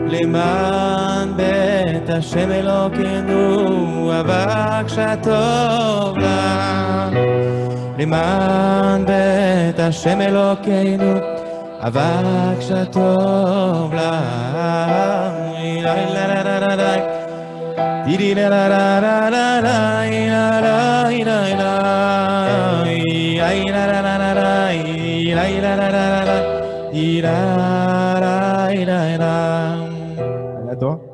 S5: למען בית השם אלוקינו, אבק שטוב לה. למען בית השם אלוקינו, אבק שטוב לה. דידי לה לה לה לה לה לה לה לה לה. toi.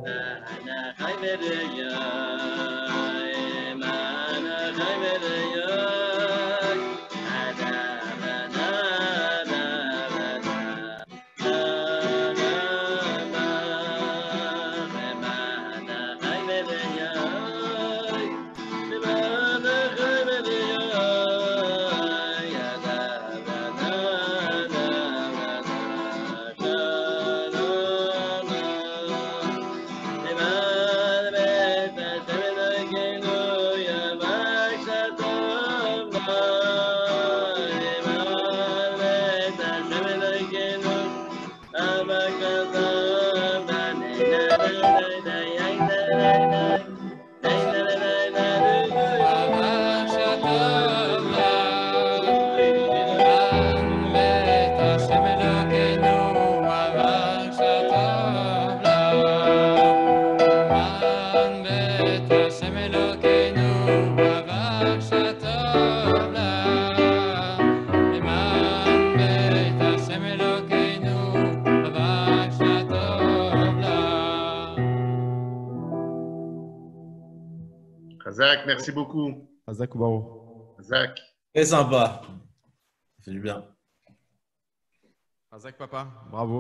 S1: Zach, merci beaucoup.
S5: Zach Barou.
S1: Zach.
S4: Très sympa. Ça fait du bien.
S5: Zach papa, bravo.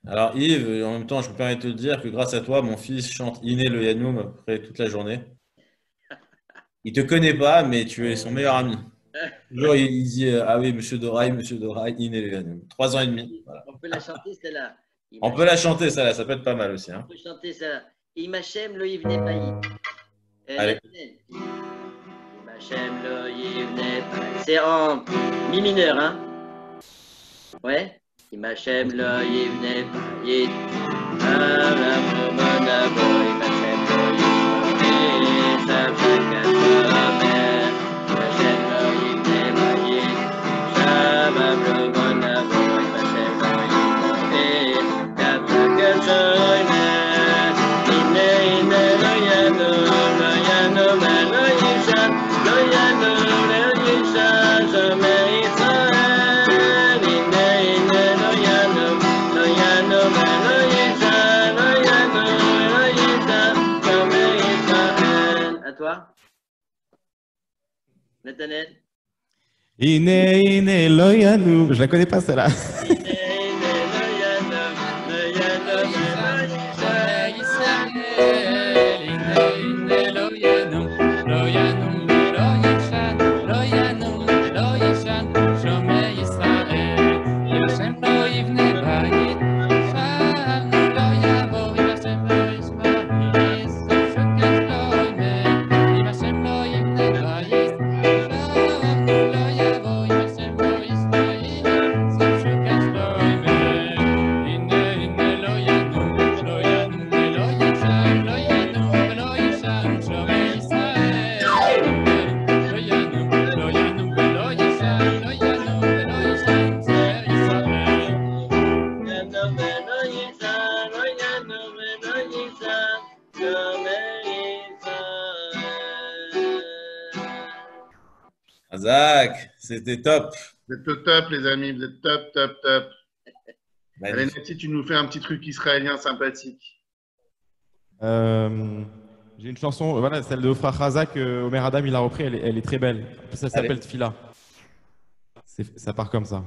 S4: Alors Yves, en même temps, je me permets de te dire que grâce à toi, mon fils chante Iné le Yanoum après toute la journée. Il te connaît pas, mais tu es son meilleur ami. Toujours, il dit ah oui, monsieur Doraï, Iné le Yanoum. 3 ans et demi. Voilà.
S3: On peut la chanter, celle-là.
S4: On peut la chanter, celle-là, ça peut être pas mal aussi. Hein.
S3: On peut chanter celle-là. Imachem lo yivne payi.
S4: Allez.
S3: Imachem lo yivne payi. C'est en mi mineur, hein? Ouais. Imachem lo yivne payi. Nathanaël.
S5: Iné, Iné, lo Yanoum. Je la connais pas celle-là.
S4: Zach, c'était top.
S1: Vous êtes au top, les amis. Vous êtes top, top, top. Allez,
S4: Magnifique.
S1: Nati, tu nous fais un petit truc israélien sympathique.
S5: J'ai une chanson, voilà, celle de Ofra Khazak, Omer Adam, il a repris, elle est très belle. Ça s'appelle
S4: Allez.
S5: Tfila. Ça part comme ça.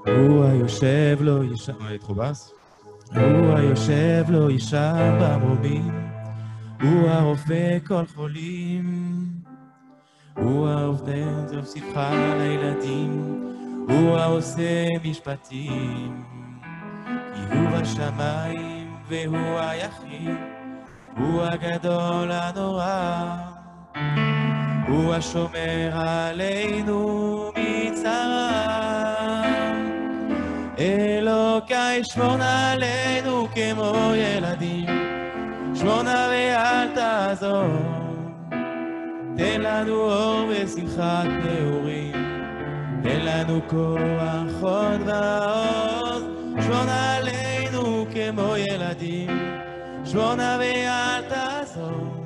S5: הוא היושב לא יישן, elle est trop basse. הוא היושב לא יישן במרומים, הוא הרופא כל חולים. הוא האובדן טוב שמחה לילדים, הוא העושה משפטים, כי הוא בשמיים והוא היחיד, הוא הגדול הנורא, הוא השומר עלינו מצרם. אלוקיי שמור עלינו כמו ילדים, שמור נא ואל תעזוב, תן לנו אור ושמחת נעורים, תן לנו כוח עוד ועוז, שמור נא עלינו כמו ילדים, שמור נא ואל תעזוב,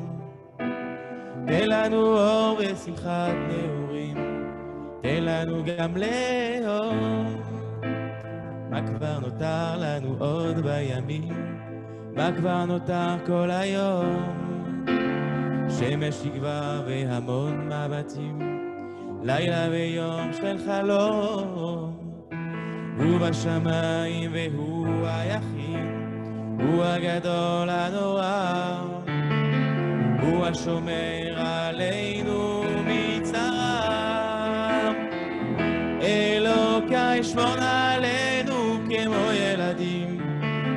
S5: תן לנו אור ושמחת נעורים, תן לנו גם לאור. מה כבר נותר לנו עוד בימים, מה כבר נותר כל היום, שמש תקווה והמון מבטים, לילה ויום של חלום, הוא בשמיים והוא היחיד, הוא הגדול הנורא, הוא השומר עלינו מצרם. אלוקיי שמור עלינו כמו ילדים,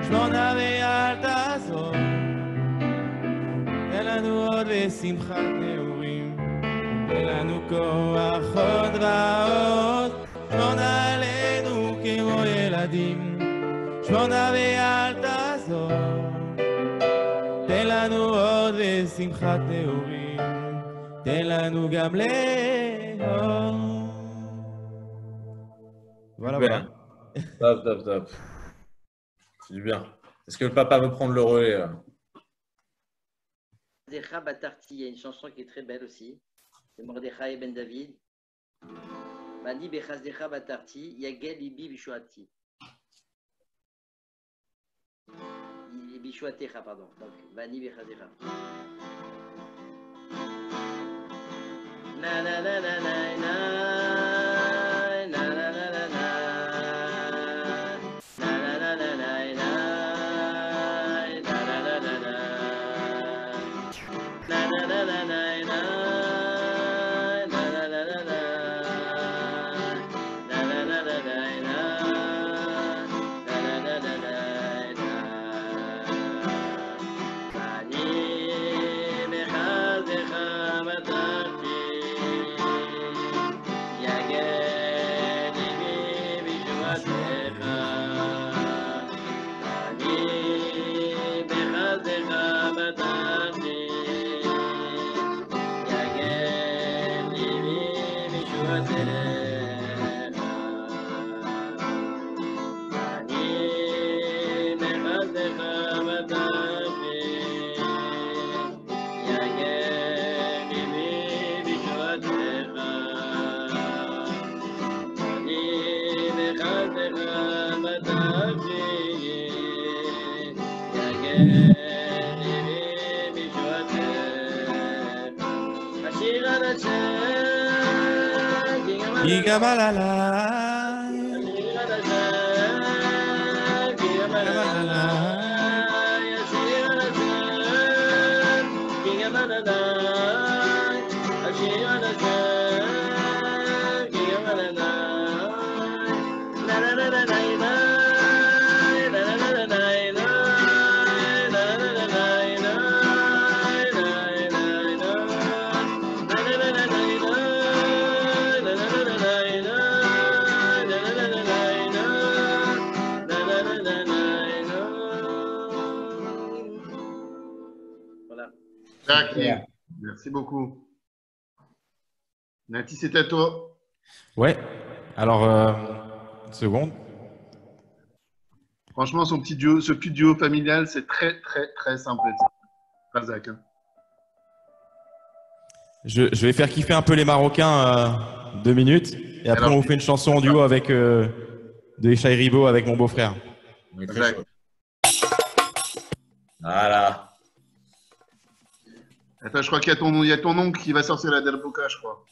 S5: שמור נא ואל תעזוב, תן לנו עוד ושמחת נעורים, תן לנו כוח עוד ועוד, שמור נא עלינו כמו ילדים, שמור נא ואל תעזוב, תן לנו עוד ושמחת נעורים, תן לנו גם לאור. Voilà, voilà.
S4: Top, top, top. C'est du bien. Est-ce que le papa veut prendre le relais là?
S3: Mordechai Batarti, il y a une chanson qui est très belle aussi. C'est Mordechai Ben David. Vani Bechazdecha Batarti, Yagel Ibi Bishuati. Bishuatecha, pardon. Donc, Vani Bechazdecha. Na na na na na na.
S5: Giga malala,
S1: Jacques, merci beaucoup. Nati, c'est à toi.
S5: Ouais, alors, une seconde.
S1: Franchement, ce petit duo familial, c'est très, très, très sympathique. Razak. Hein.
S5: Je vais faire kiffer un peu les Marocains 2 minutes. Et après, on vous fait une chanson en duo avec de Ishaï Ribo avec mon beau-frère.
S4: Voilà.
S1: Attends, je crois qu'il y a ton oncle qui va sortir la Derboka, je crois.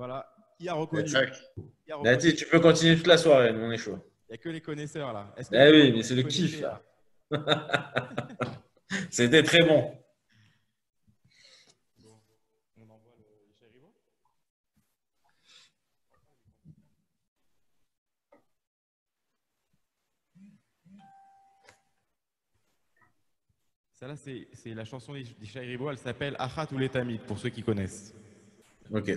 S8: Voilà. Qui a reconnu?
S1: Tac.
S8: Qui a reconnu?
S4: Nati, tu peux continuer toute la soirée, nous, on est chaud.
S8: Il n'y a que les connaisseurs là. Est-ce que
S4: Ah
S8: vous
S4: oui,
S8: pouvez
S4: mais c'est le
S8: connecter,
S4: kiff.
S8: là?
S4: C'était très bon.
S8: On envoie le Chéribo. Celle-là, c'est la chanson des Chéribo. Elle s'appelle Achat ou les Tamid, pour ceux qui connaissent.
S4: Ok.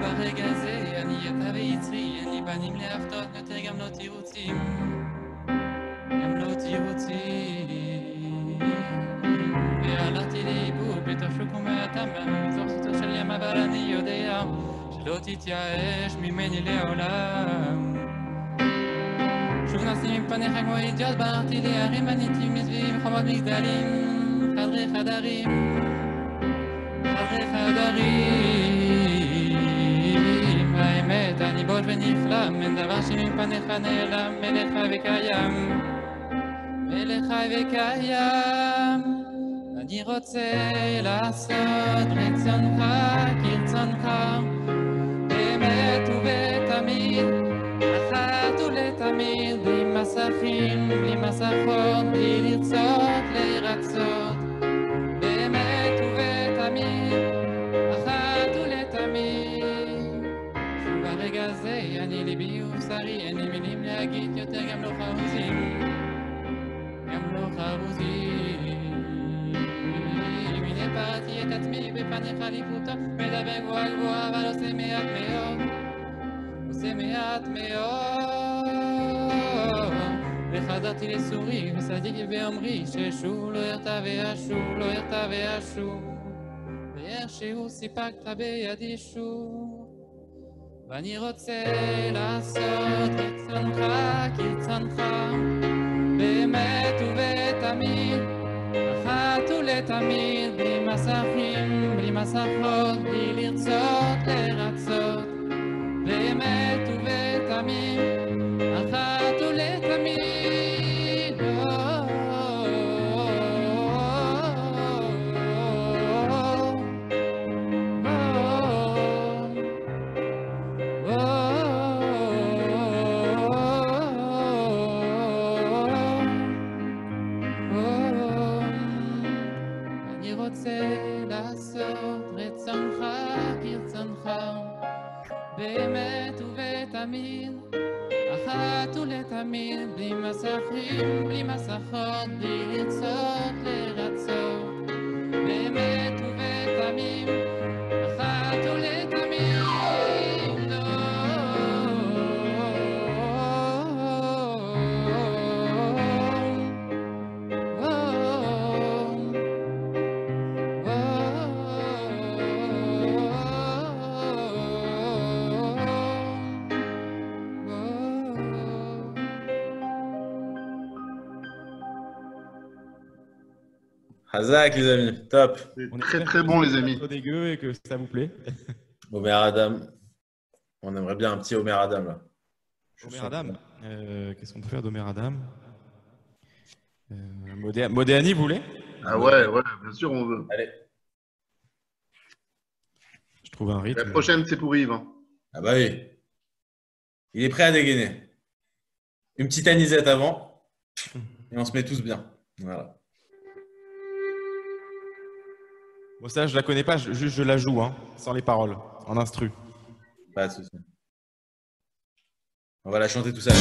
S7: ברגע אני אתה ויצרי, אין לי פנים להפתות, יותר גם לא תירוצים, גם לא תירוצים. והלכתי לאיבוד בתוך שוק ומעטם, במחזור סוטו של ים, אבל אני יודע שלא תתייאש ממני לעולם. שוב נשים מפניך כמו אידיוט, ברחתי להרים, בניתי מסביב חומות מגדלים, חדרי חדרים, חדרי חדרים. האמת, אני בוש ונפלם, אין דבר שמפניך נעלם, מלך חי וקיים, מלך חי וקיים. אני רוצה לעשות רצונך כרצונך, באמת ובתמיד, אחת ולתמיד, בלי מסכים, בלי מסכות, בלי לרצות לרצות, באמת ובתמיד, אחת ולתמיד. שוב הרגע הזה, אני ליבי ובשרי, אין לי מילים להגיד יותר, גם לא חרוזים, גם לא חרוזים. הנה פרעתי את עצמי בפניך לפרוטו, מדבר גבוהה גבוהה, אבל עושה מעט מאוד, עושה מעט מאוד. וחזרתי לסורי וסדיתי באומרי, ששוב לא ירתה וישוב, לא ירתה וישוב, ואיכשהו סיפקת בידי שוב. ואני רוצה לעשות רצונך כרצונך, באמת ובתמיד, אחת ולתמיד, בלי מסכים, בלי מסכות, בלי לרצות לרצות, באמת ובתמיד, אחת ולתמיד. אני רוצה לעשות רצונך כרצונך, באמת ובתמיד, אחת ולתמיד, בלי מסכים, בלי מסכות, בלי לרצות לרצות, באמת ובתמיד, אחת ולתמיד.
S4: Hazak, les amis, top.
S1: C'est
S8: On
S1: très
S8: espère
S1: très
S8: que
S1: bon,
S8: c'est
S1: les
S8: pas
S1: amis.
S8: trop dégueu et que ça vous plaît.
S4: Omer Adam. On aimerait bien un petit Omer Adam là.
S8: Omer Adam. Qu'est-ce qu'on peut faire d'Omer Adam? Modéani, vous voulez?
S1: Ah ouais, ouais, bien sûr, on veut.
S4: Allez.
S8: Je trouve un
S1: La
S8: rythme.
S1: prochaine, c'est pour Yves. Hein.
S4: Ah bah oui. Il est prêt à dégainer. Une petite anisette avant. Et on se met tous bien. Voilà.
S8: Bon, ça, je la connais pas, juste je la joue, hein, sans les paroles, en instru.
S4: Pas de souci. On va la chanter tout ça.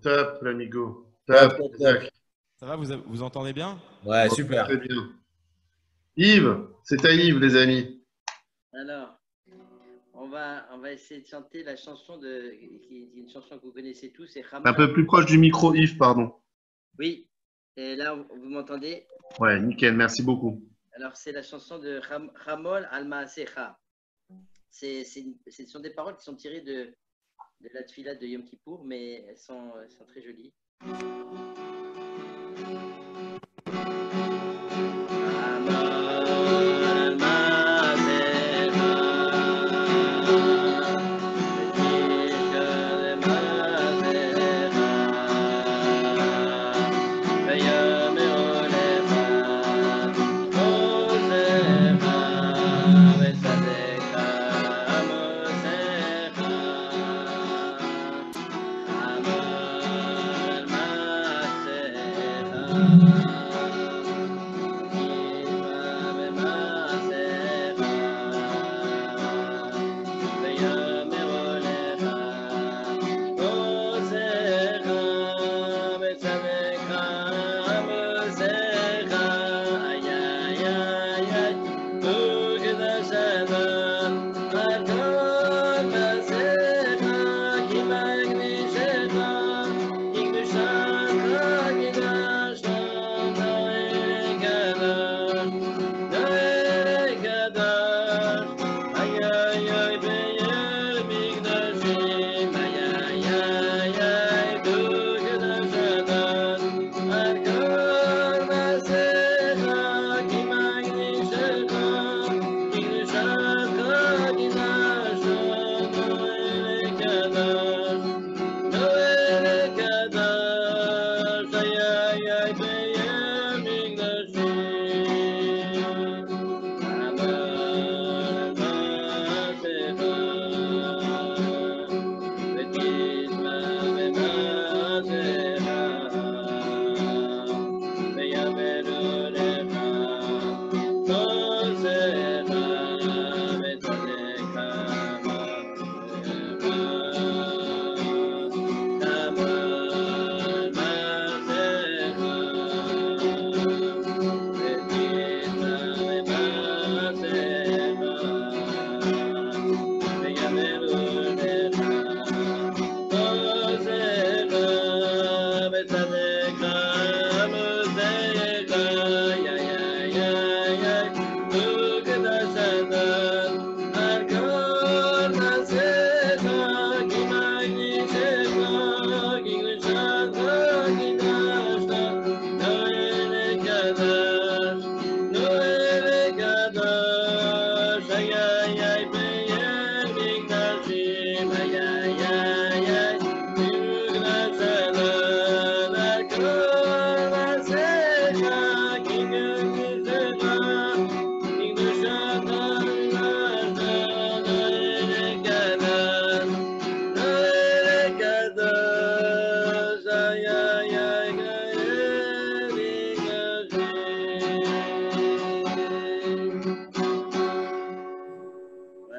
S1: Top, l'amigo.
S4: Top,
S1: Top,
S4: top, top.
S1: Isaac.
S8: Ça va, vous entendez bien?
S4: Ouais, super.
S1: Très bien. Yves, c'est à Yves, les amis.
S3: Alors, on va essayer de chanter la chanson qui est une chanson que vous connaissez tous, c'est
S1: Un peu plus proche du micro, Yves, pardon.
S3: Oui, et là, vous m'entendez?
S1: Ouais, nickel, merci beaucoup.
S3: Alors, c'est la chanson de Ramol Al-Maasecha. Ce sont des paroles qui sont tirées de la tfila de Yom Kippour, mais elles sont très jolies.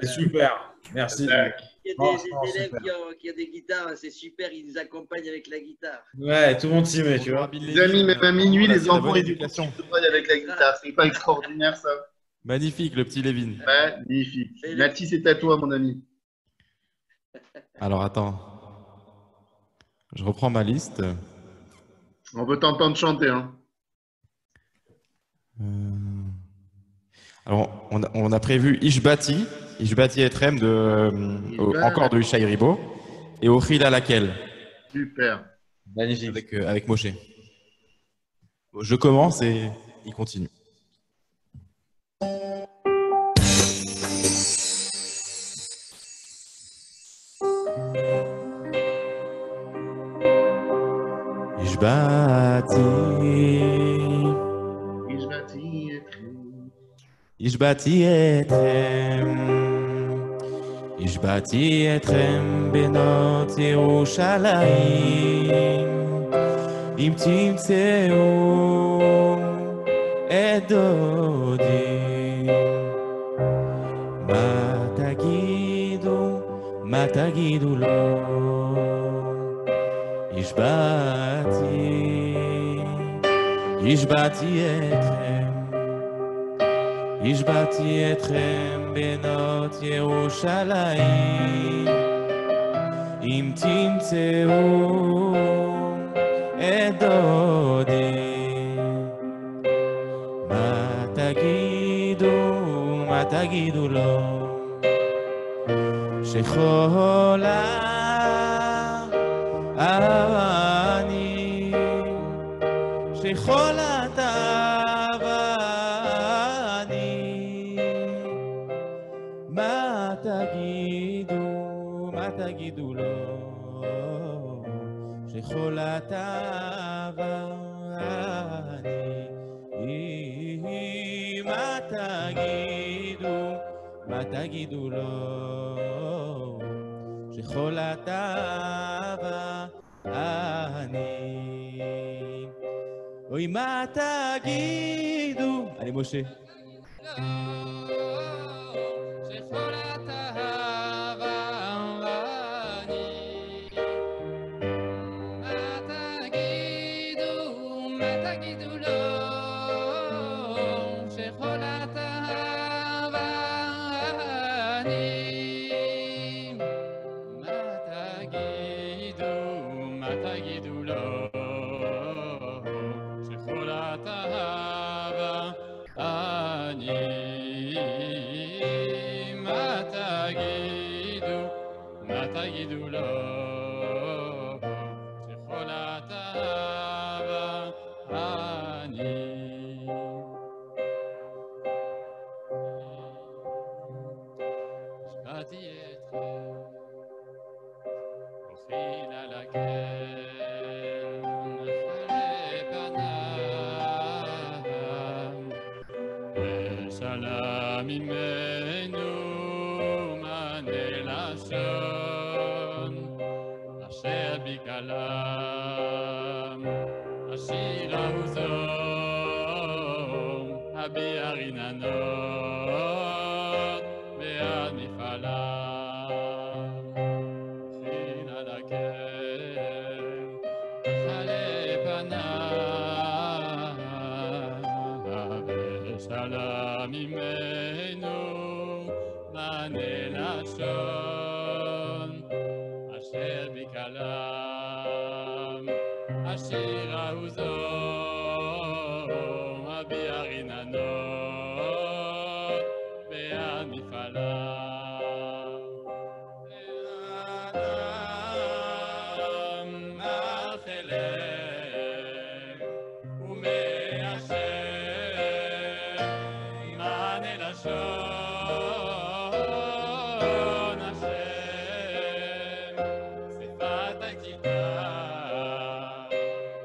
S4: C'est super. Merci.
S3: Il y a
S4: Franchement,
S3: des élèves
S4: super.
S3: qui ont des guitares, c'est super, ils nous accompagnent avec la guitare.
S4: Ouais, tout le monde s'y met, tu
S8: Bonjour,
S4: vois.
S8: Abid
S1: Les amis,
S8: Lévin.
S1: même à minuit, les
S8: Voilà, c'est la
S1: enfants,
S8: bonne
S1: ils écoutent
S8: éducation.
S1: Steve Vai avec la guitare. C'est pas extraordinaire, ça?
S8: Magnifique, le petit Lévin.
S1: Magnifique. Nati, c'est à toi, mon ami.
S8: Alors, attends. Je reprends ma liste.
S1: On veut t'entendre chanter, hein.
S8: Alors, on a prévu Ishbati Etrem encore de Ishaï Ribo, et Ochila laquelle
S1: Super.
S4: Magnifique.
S8: avec Moshe. Je commence et il continue. השבעתי אתכם בנות ירושלים, אם תמצאו את דודי, מה תגידו לו,
S5: השבעתי אתכם, השבעתי אתכם בנות ירושלים, אם תמצאו את דודי, מה תגידו לו, שחולה אני, שחולת אני, מה תגידו לו, שחולת אני, מה תגידו לו, שחולת אני, אוי מה תגידו, אני משה.
S7: שחולת אהבה אני, מה תגידו לו, שחולת אהבה אני, מה תגידו לו, שחולת אהבה אני, מה תגידו לו, שחולת אהבה אני. השבעתי אתכם, הולכים על הקן, אחרי פניו, ושאלה ממנו מענה לשון, אשר בקלם, השיר האוזון, הביע רננות, ועד מפעליו, הולכים על הקן, אחרי פניו, ושאלה ממנו מענה לשון, אשר בקלם, השיר האוזון, הביע רננות, ועד מפעליו. לאדם החלם ומאשר מענה לשון, השם שפת הכיתה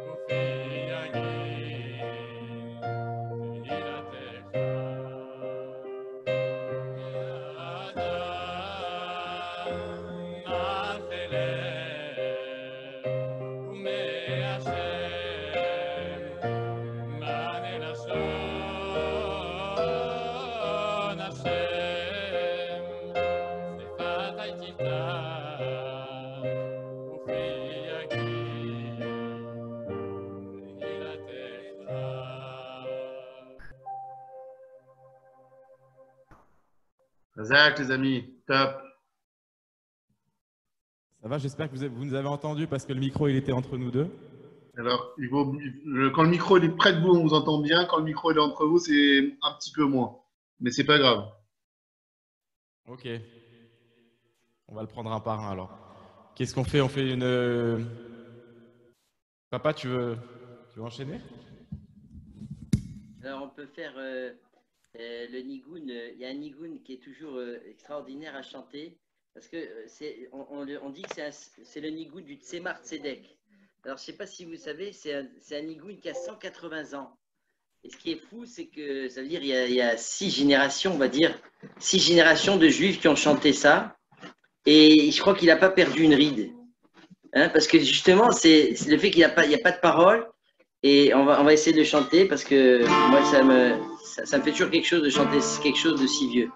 S7: ופי יגיד תהילתך. לאדם החלם ומאשר מענה לשון, השם שפת הכיתה ופי יגיד תהילתך.
S1: Razak, les amis, top.
S8: Ça va, j'espère que vous nous avez entendu parce que le micro il était entre nous deux.
S1: Alors, quand le micro il est près de vous, on vous entend bien. Quand le micro il est entre vous, c'est un petit peu moins. Mais c'est pas grave.
S8: Ok. On va le prendre un par un alors. Qu'est-ce qu'on fait? On fait une. Papa, tu veux enchaîner?
S3: Alors, on peut faire le nigoun. Il y a un nigoun qui est toujours extraordinaire à chanter parce que on dit que c'est le nigoun du Tzemar Tzedek. Alors, je ne sais pas si vous savez, c'est un nigoun qui a 180 ans. Et ce qui est fou, c'est que ça veut dire il y a 6 générations, on va dire, 6 générations de juifs qui ont chanté ça. Et je crois qu'il n'a pas perdu une ride. Hein, parce que justement, c'est le fait qu'il n'y a pas de parole. Et on va essayer de le chanter parce que moi, ça me fait toujours quelque chose de chanter quelque chose de si vieux.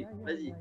S3: continue. Vas-y.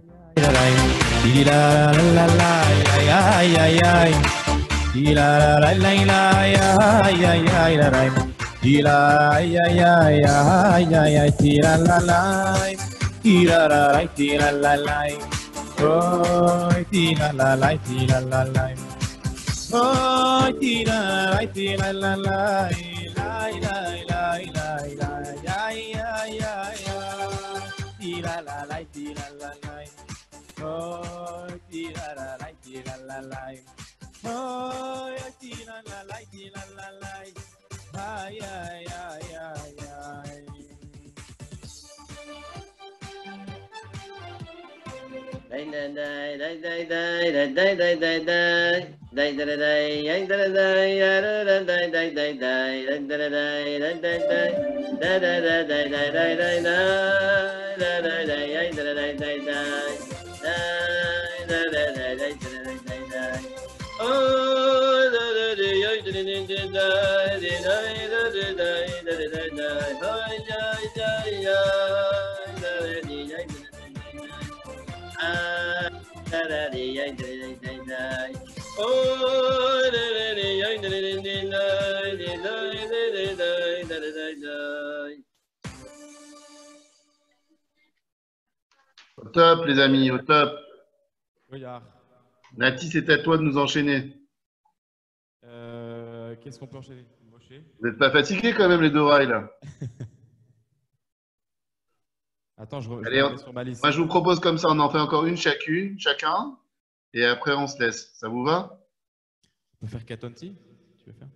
S1: Au top, les amis, au top.
S8: Regarde.
S1: Nati, c'est à toi de nous enchaîner.
S8: Qu'est-ce qu'on peut enchaîner? Moché.
S1: Vous n'êtes pas fatigués quand même, les deux rails, là?
S8: Attends, je
S1: Allez,
S8: remets sur ma liste.
S1: moi, je vous propose comme ça, on en fait encore une chacun, et après, on se laisse. Ça vous va?
S8: On peut faire Katonti? Tu veux faire?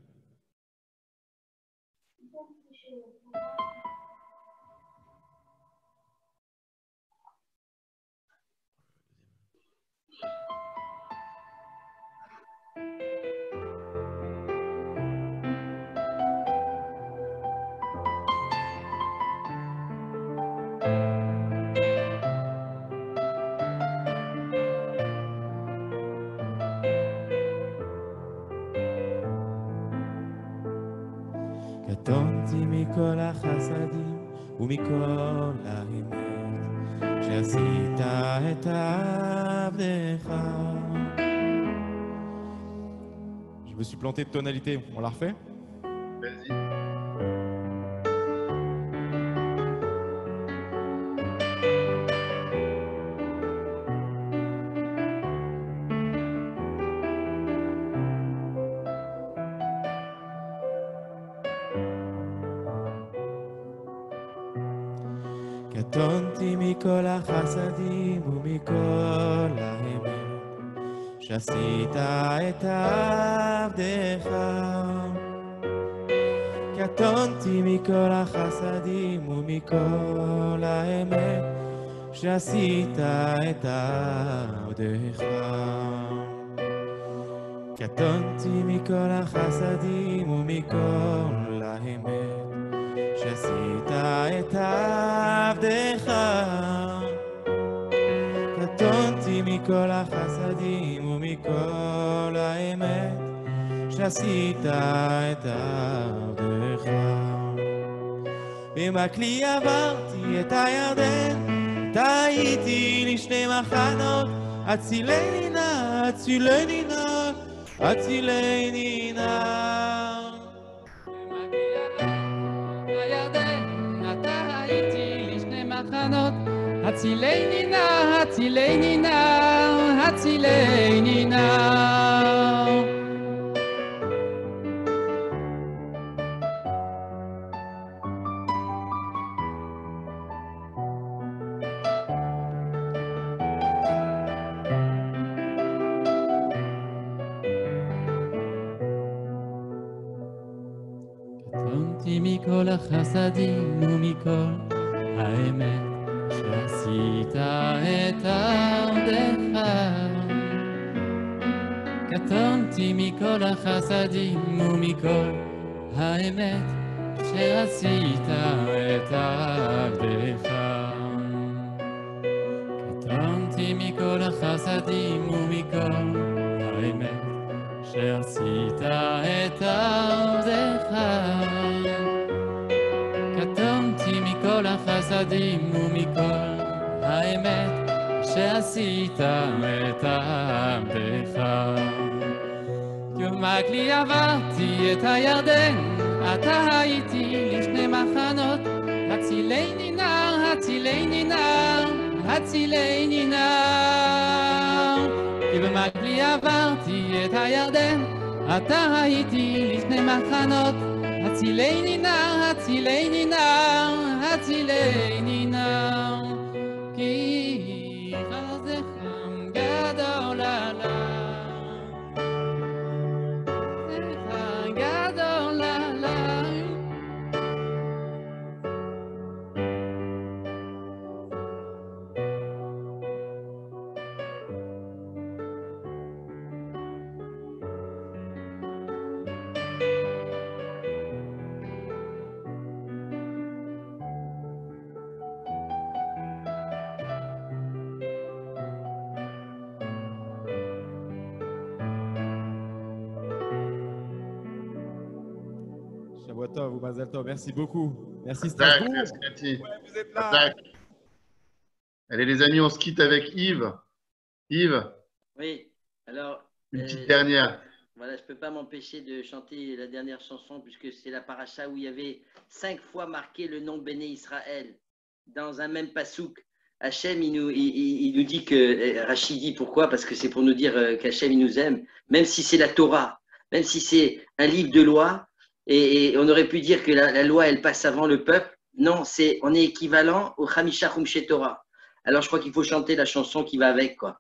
S5: קטונתי מכל החסדים ומכל האמת שעשית את עבדך.
S8: Je me suis planté de tonalité. On la refait?
S1: Vas-y.
S5: קטונתי מכל החסדים ומכל האמת שעשית את עבדך. קטונתי מכל החסדים ומכל האמת שעשית את עבדך. קטונתי מכל החסדים ומכל האמת שעשית את עבדך. קטונתי מכל החסדים ומכל האמת שעשית את עבדך. במקלי עברתי את הירדן, טעיתי לשני מחנות, הצילני נא, הצילני נא, הצילני נא.
S7: הצילני נא, הצילני נא, הצילני נא. קטונתי מכל החסדים ומכל האמת שעשית את עבדך. קטונתי מכל החסדים ומכל האמת שעשית את עבדך. קטונתי מכל החסדים ומכל האמת שעשית את עבדך. קטונתי מכל החסדים ומכל האמת שעשית את עבדך. יומק לי עברתי את הירדן, אתה הייתי לשני מחנות, הצילני נא, הצילני נא, הצילני נא. יומק לי עברתי את הירדן, אתה הייתי לשני מחנות, הצילני נא, הצילני נא, הצילני נא. כי חסדך גדול עליי, חסדך גדול עליי.
S8: Shavua Tov ou Mazel Tov, merci beaucoup. Merci
S1: Zach,
S8: Strasbourg.
S1: merci, Cathy.
S8: Ouais, vous êtes là.
S1: Zach. Allez les amis, on se quitte avec Yves. Yves,
S3: Oui, alors,
S1: une petite dernière.
S3: voilà, je ne peux pas m'empêcher de chanter la dernière chanson puisque c'est la paracha où il y avait 5 fois marqué le nom Béné Israël dans un même pasouk. Hachem, il nous dit que, Rachid dit pourquoi? Parce que c'est pour nous dire qu'Hachem, il nous aime, même si c'est la Torah, même si c'est un livre de loi, et on aurait pu dire que la loi, elle passe avant le peuple. Non, on est équivalent au Chamisha Chumshe Torah. Alors je crois qu'il faut chanter la chanson qui va avec, quoi.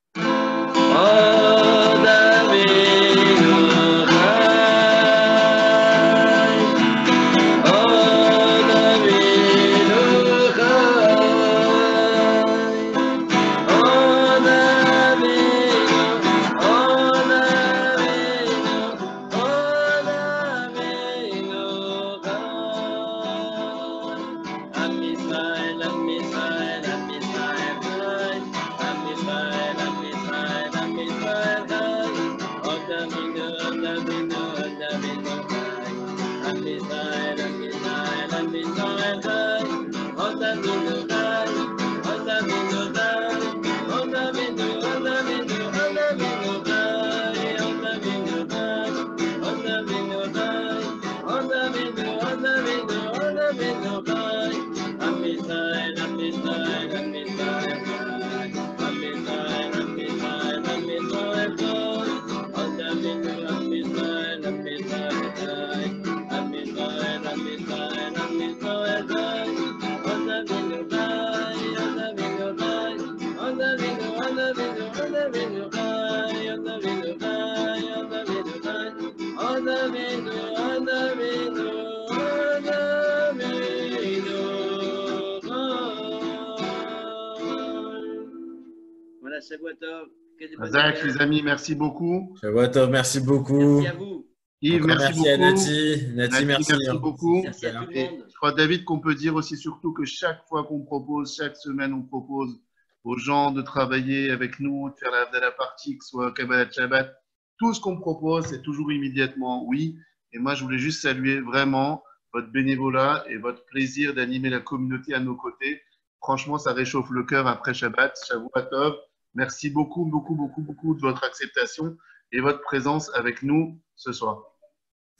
S3: Voilà, Shavua Tov. Que de bonnes
S1: Zach,
S3: nouvelles.
S1: les amis, merci beaucoup.
S4: Shavua Tov, merci beaucoup.
S3: Merci à vous.
S1: Yves,
S4: Encore
S1: merci
S4: merci à
S1: beaucoup.
S4: Nati. Nati, merci. hein.
S1: beaucoup.
S3: Merci à tout le
S1: Et
S3: monde.
S1: je crois, David, qu'on peut dire aussi surtout que chaque fois qu'on propose, chaque semaine, on propose aux gens de travailler avec nous, de faire la partie, que ce soit Kabbalah Shabbat. Tout ce qu'on propose, c'est toujours immédiatement oui. Et moi, je voulais juste saluer vraiment votre bénévolat et votre plaisir d'animer la communauté à nos côtés. Franchement, ça réchauffe le cœur après Shabbat. Shavua Tov. Merci beaucoup, beaucoup, beaucoup, beaucoup de votre acceptation et votre présence avec nous ce soir.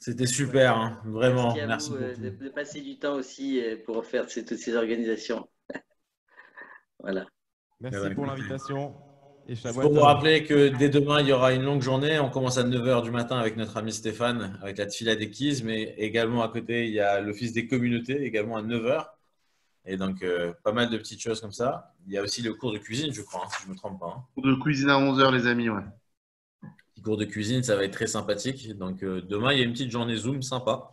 S4: C'était super, hein, vraiment.
S3: Merci à
S4: Merci
S3: vous
S4: beaucoup.
S3: de passer du temps aussi pour faire toutes ces organisations. Voilà.
S8: Merci
S4: Ouais,
S8: pour
S4: ouais.
S8: l'invitation. Et
S4: Il
S8: Shavua
S4: faut vous
S8: Tov.
S4: rappeler que dès demain, il y aura une longue journée. On commence à 9h du matin avec notre ami Stéphane, avec la Tfila des Kiz, mais également à côté, il y a l'Office des communautés, également à 9h. Et donc, pas mal de petites choses comme ça. Il y a aussi le cours de cuisine, je crois, hein, si je ne me trompe pas. hein.
S1: De cuisine à 11h, les amis. Ouais.
S4: Petit cours de cuisine, ça va être très sympathique. Donc, demain, il y a une petite journée Zoom sympa.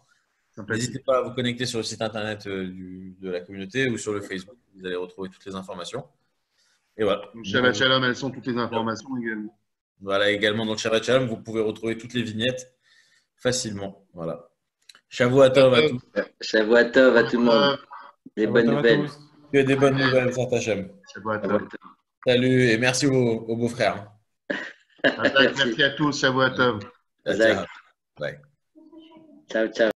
S1: Sympathique.
S4: N'hésitez pas à vous connecter sur le site internet de la communauté ou sur le Facebook. Vous allez retrouver toutes les informations. Et voilà.
S1: Shabbat Shalom, elles sont toutes les informations également.
S4: Voilà, également dans le Shabbat Shalom, vous pouvez retrouver toutes les vignettes facilement. Voilà. Shavua Tov à tous.
S3: Shavua Tov à tout le monde. Des
S8: Shavua
S3: bonnes
S8: Tov à
S3: nouvelles.
S8: tous.
S4: Que des bonnes nouvelles, Zat Hashem.
S1: Shabbat
S3: Shavua
S1: Tov.
S3: Tov.
S4: Salut et merci aux beaux-frères.
S1: Merci à tous. Shabbat Tov.
S3: Zach.
S4: Bye.
S3: Ciao, ciao.